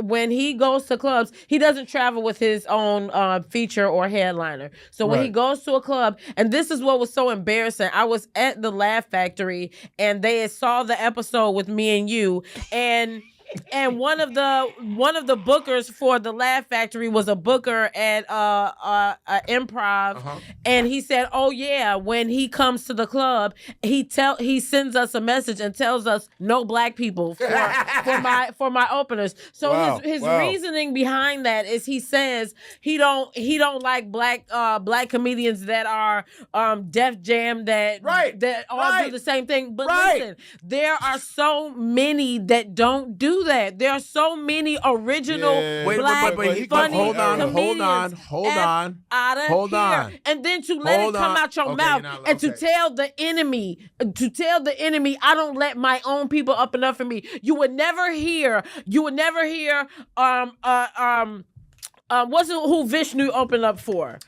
when he goes to clubs, he doesn't travel with his own feature or headliner. So when he goes to a club, and this is what was so embarrassing. I was at the Laugh Factory and they saw the episode with me and you, and one of the bookers for the Laugh Factory was a booker at improv, and he said, "Oh yeah, when he comes to the club, he sends us a message and tells us no black people for my openers." So his reasoning behind that is he says he don't like black comedians that are Def Jam that all do the same thing. But listen, there are so many that don't do that. There are so many original black funny comedians.
Hold on.
And then to let it come out your mouth and to tell the enemy, I don't let my own people up enough for me. You would never hear what's it, who Vishnu opened up for?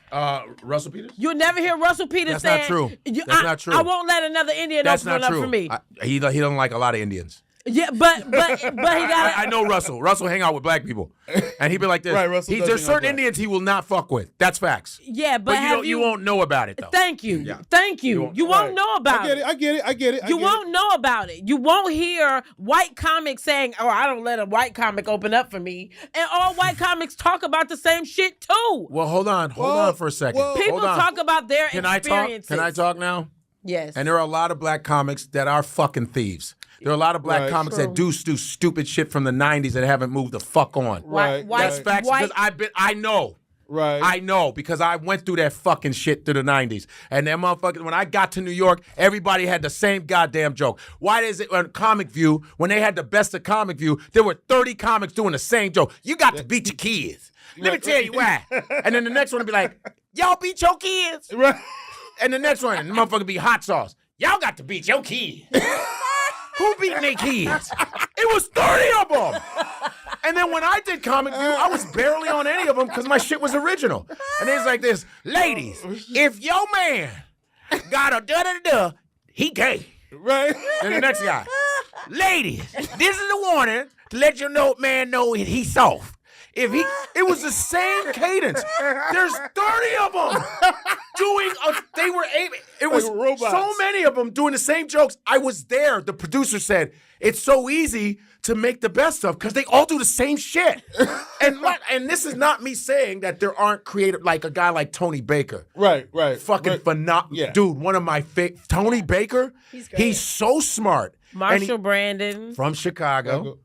Russell Peters?
You would never hear Russell Peters saying,
That's not true. That's not true.
I won't let another Indian open up for me.
He doesn't like a lot of Indians.
Yeah, but he got.
I know Russell. Russell hang out with black people, and he'd be like this.
Right, Russell does
There's
hang out
certain
with
Indians he will not fuck with. That's facts.
Yeah, but
you won't know about it though.
Thank you.
Yeah.
Thank you. You won't know about it.
I get it.
You won't know about it. You won't hear white comics saying, "Oh, I don't let a white comic open up for me," and all white comics talk about the same shit too.
Well, hold on for a second.
People talk about their experiences.
Can I talk now?
Yes.
And there are a lot of black comics that are fucking thieves. There are a lot of black comics that do stupid shit from the 90s that haven't moved the fuck on. That's facts. Because I know.
Right.
I know because I went through that fucking shit through the 90s. And them motherfuckers, when I got to New York, everybody had the same goddamn joke. Why is it on Comic View, when they had the best of Comic View, there were 30 comics doing the same joke? You got to beat your kids. Let me tell you why. And then the next one would be like, y'all beat your kids.
Right.
And the next one, the motherfucker be hot sauce. Y'all got to beat your kids. Who beating their kids? It was 30 of them. And then when I did Comic View, I was barely on any of them because my shit was original. And it's like this, ladies, if your man got a da-da-da-da, he gay.
Right.
And the next guy, ladies, this is a warning to let your man know he's soft. It was the same cadence. There's 30 of them doing. It was
like
so many of them doing the same jokes. I was there. The producer said it's so easy to make the best of because they all do the same shit. And this is not me saying that there aren't creative, like a guy like Tony Baker.
Right.
Fucking phenomenal.
Yeah.
Dude, one of my favorite. Tony Baker, he's so smart.
Marshall Brandon.
From Chicago.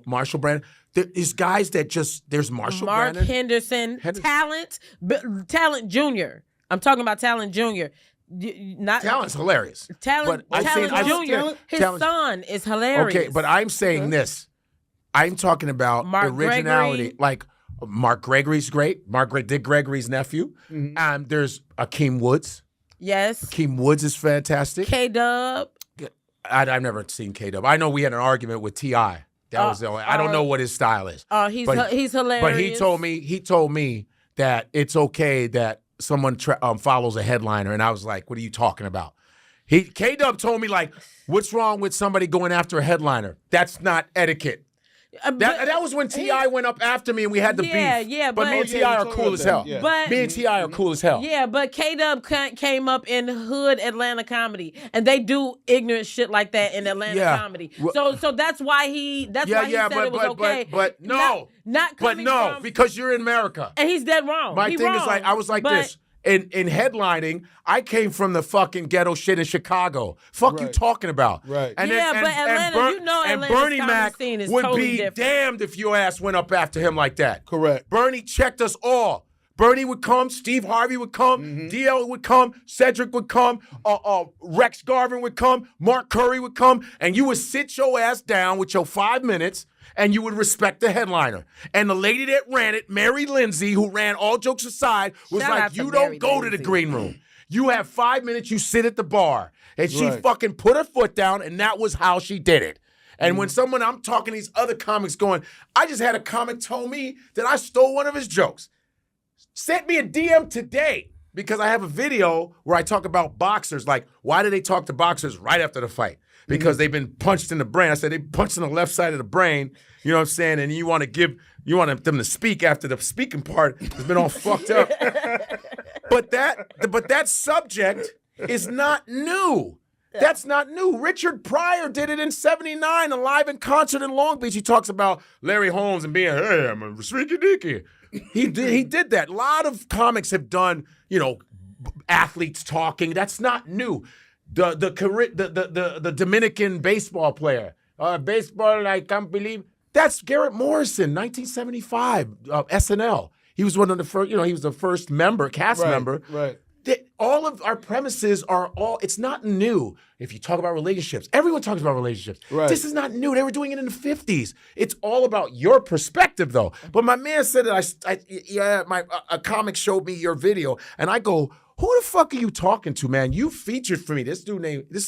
Marshall Brandon. There's guys that there's Marshall
Mark
Brandon.
Henderson. Talent Jr. I'm talking about Talent Jr.
Talent's hilarious.
Talent Jr. His son is hilarious.
Okay, but I'm saying this. I'm talking about
Mark
originality.
Gregory.
Like Mark Gregory's great. Dick Gregory's nephew. There's Akeem Woods.
Yes.
Akeem Woods is fantastic.
K-Dub.
I've never seen K-Dub. I know we had an argument with T.I. That was the only. I don't know what his style is.
He's hilarious.
But he told me that it's okay that someone follows a headliner, and I was like, "What are you talking about?" K-Dub told me like, "What's wrong with somebody going after a headliner? That's not etiquette." That was when T.I. went up after me and we had the beef.
Yeah,
but me and T.I. are cool as hell.
Yeah.
But
Me and T.I. are cool as hell.
yeah, but K-Dub came up in hood Atlanta comedy, and they do ignorant shit like that in Atlanta comedy. So that's why he said it was okay.
But no,
not coming from,
because you're in America.
and he's dead wrong.
My
He
thing is
wrong,
like I was like
but-
this. In headlining, I came from the fucking ghetto shit in Chicago. Fuck you
Right.
talking about?
Right.
Yeah, but Atlanta, you know
and
Atlanta's
Bernie
comedy
Mac
scene is
would
totally
be
different.
damned if your ass went up after him like that.
Correct.
Bernie checked us all. Bernie would come, Steve Harvey would come, DL would come, Cedric would come, Rex Garvin would come, Mark Curry would come, and you would sit your ass down with your 5 minutes and you would respect the headliner. And the lady that ran it, Mary Lindsay, who ran All Jokes Aside, was
Shout
like,
out to
you
Mary
don't go to the
Lindsay.
green room. You have 5 minutes, you sit at the bar. And she
Right.
fucking put her foot down, and that was how she did it. And when I'm talking to these other comics going, I just had a comic tell me that I stole one of his jokes. Sent me a DM today because I have a video where I talk about boxers. Like, why do they talk to boxers right after the fight? Because they've been punched in the brain. I said they punched in the left side of the brain. You know what I'm saying? And you want them to speak after the speaking part has been all fucked up. But that subject is not new. That's not new. Richard Pryor did it in '79, live in concert in Long Beach. He talks about Larry Holmes and being, hey, I'm a freaky dicky. He did that. A lot of comics have done, athletes talking. That's not new. The Dominican baseball player, baseball, I can't believe. That's Garrett Morrison, 1975, SNL. He was one of the first. He was the first cast member.
Right.
All of our premises it's not new. If you talk about relationships, everyone talks about relationships.
Right.
This is not new. They were doing it in the 50s. It's all about your perspective, though. But my man said that a comic showed me your video, and I go, who the fuck are you talking to, man? You featured for me. This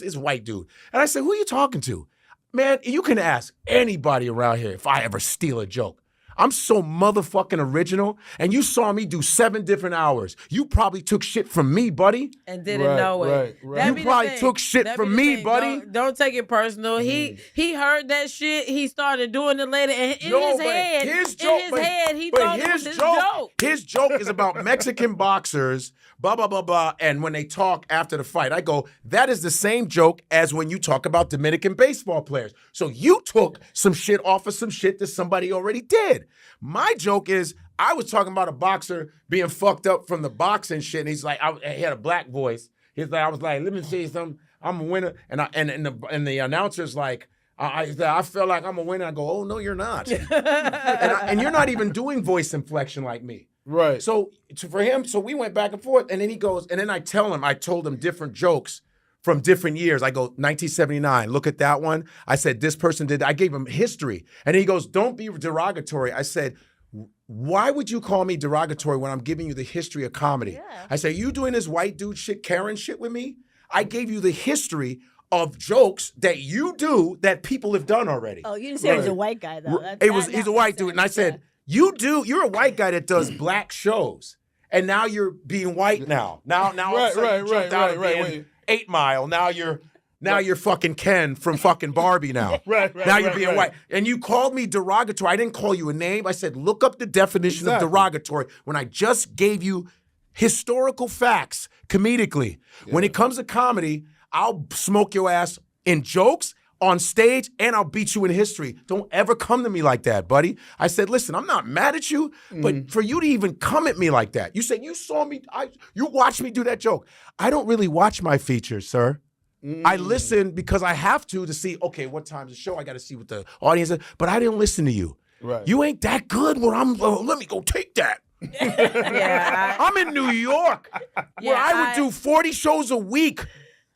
is a white dude. And I said, who are you talking to? Man, you can ask anybody around here if I ever steal a joke. I'm so motherfucking original, and you saw me do 7 different hours. You probably took shit from me, buddy.
And didn't know it.
Right.
You probably took shit from me, buddy.
Don't take it personal. He heard that shit. He started doing it later, and in his head, he thought it was his joke.
His joke is about Mexican boxers, blah, blah, blah, blah. And when they talk after the fight, I go, that is the same joke as when you talk about Dominican baseball players. So you took some shit off of some shit that somebody already did. My joke is, I was talking about a boxer being fucked up from the boxing shit, and he's like, he had a black voice. I was like, let me say something. I'm a winner, and the announcer's like, I feel like I'm a winner. I go, oh no, you're not, and you're not even doing voice inflection like me.
Right.
So for him, we went back and forth, and then he goes, and then I told him different jokes from different years. I go, 1979, look at that one. I said, this person did that. I gave him history. And he goes, don't be derogatory. I said, why would you call me derogatory when I'm giving you the history of comedy? Yeah. I said, you doing this white dude shit, Karen shit with me? I gave you the history of jokes that you do that people have done already.
Oh, you didn't say he was a white guy, though.
He's a white dude. And I said, you're a white guy that does black shows. And now you're being white now. Now right. 8 Mile. Now you're fucking Ken from fucking Barbie now. Now you're being white. And you called me derogatory. I didn't call you a name. I said, look up the definition of derogatory when I just gave you historical facts comedically. Yeah. When it comes to comedy, I'll smoke your ass in jokes, on stage, and I'll beat you in history. Don't ever come to me like that, buddy. I said, listen, I'm not mad at you, but for you to even come at me like that, you said you saw me, you watched me do that joke. I don't really watch my features, sir. I listen because I have to see, okay, what time's the show? I got to see what the audience is, but I didn't listen to you.
Right.
You ain't that good where let me go take that. I'm in New York where I would do 40 shows a week.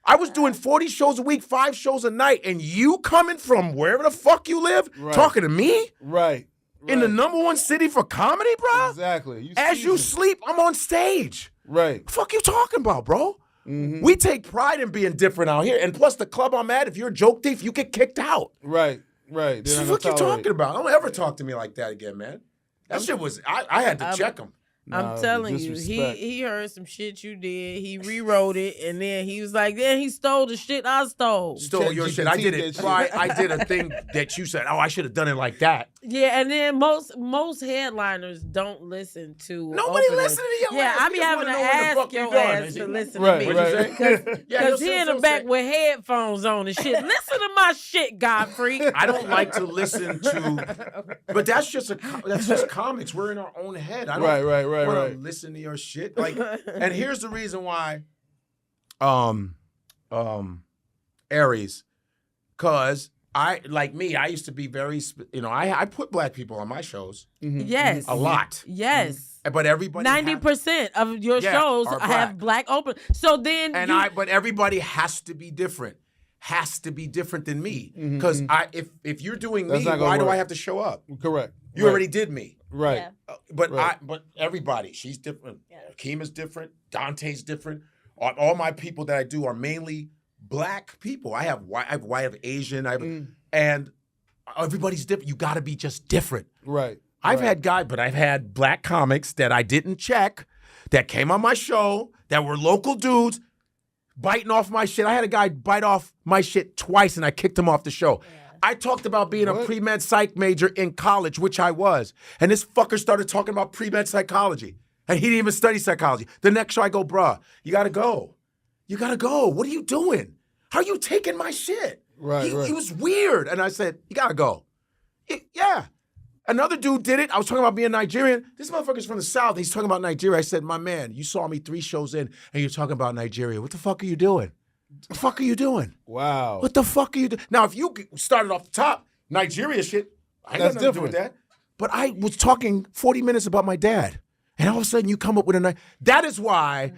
I was doing 40 shows a week, 5 shows a night, and you coming from wherever the fuck you live, talking to me?
Right.
In the #1 city for comedy, bro?
Exactly.
As you sleep, I'm on stage.
Right.
Fuck you talking about, bro? We take pride in being different out here. And plus, the club I'm at, if you're a joke thief, you get kicked out.
Right.
What the fuck you talking about? Don't ever talk to me like that again, man. That shit was, I had to check him.
I'm telling you, he heard some shit you did. He rewrote it, and then he was like, "Then he stole the shit I stole."
Stole your shit. I did it. I did a thing that you said, "Oh, I should have done it like that."
Yeah, and then most headliners don't listen to.
Nobody
openers.
listen to your
Yeah,
ass.
I be
You
having to
wanna know when the
ask
fuck
your
you done.
ass to listen
Right,
to me.
right.
Because he in the back with headphones on and shit. Listen to my shit, Godfrey.
I don't like to listen to, but that's just comics. We're in our own head. I don't want to listen to your shit. Like, and here's the reason why, Aries, because I used to be very, I put black people on my shows.
Yes,
a lot.
Yes,
but everybody
90% of your shows have black open. So then,
but everybody has to be different. Has to be different than me. Because if you're doing me, why do I have to show up?
Correct.
You already did me.
Right.
Yeah. But everybody, she's different. Yeah. Akima's different. Dante's different. All my people that I do are mainly black people. I have Asian. And everybody's different. You got to be just different.
Right.
I've had black comics that I didn't check that came on my show that were local dudes biting off my shit. I had a guy bite off my shit twice and I kicked him off the show. Yeah. I talked about being a pre-med psych major in college, which I was. And this fucker started talking about pre-med psychology. And he didn't even study psychology. The next show I go, bruh, you gotta go. You gotta go. What are you doing? How are you taking my shit?
Right.
He was weird. And I said, you gotta go. Yeah. Another dude did it. I was talking about being Nigerian. This motherfucker's from the South. He's talking about Nigeria. I said, my man, you saw me 3 shows in and you're talking about Nigeria. What the fuck are you doing? What the fuck are you doing?
Wow.
What the fuck are you doing? Now, if you started off the top, Nigeria shit, I ain't got nothing to do with that. But I was talking 40 minutes about my dad. And all of a sudden you come up with that is why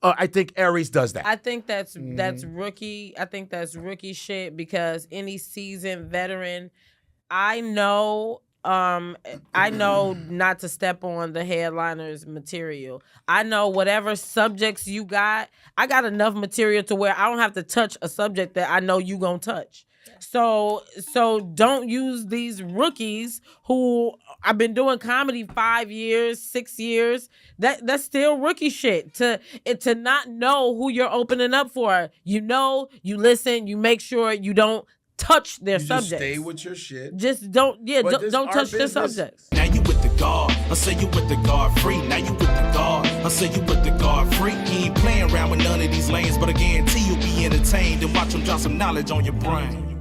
I think Aries does that.
I think that's rookie. I think that's rookie shit because any seasoned veteran, I know not to step on the headliner's material. I know whatever subjects you got, I got enough material to where I don't have to touch a subject that I know you gonna touch. So don't use these rookies who I've been doing comedy 5 years, 6 years. That's still rookie shit to not know who you're opening up for. You know, you listen, you make sure you don't touch their subjects.
Just stay with your shit.
Just don't touch their subjects.
Now you with the guard, I say you with the guard free. Now you with the guard, I say you with the guard free. You ain't playing around with none of these lanes, but I guarantee you'll be entertained and watch them drop some knowledge on your brain.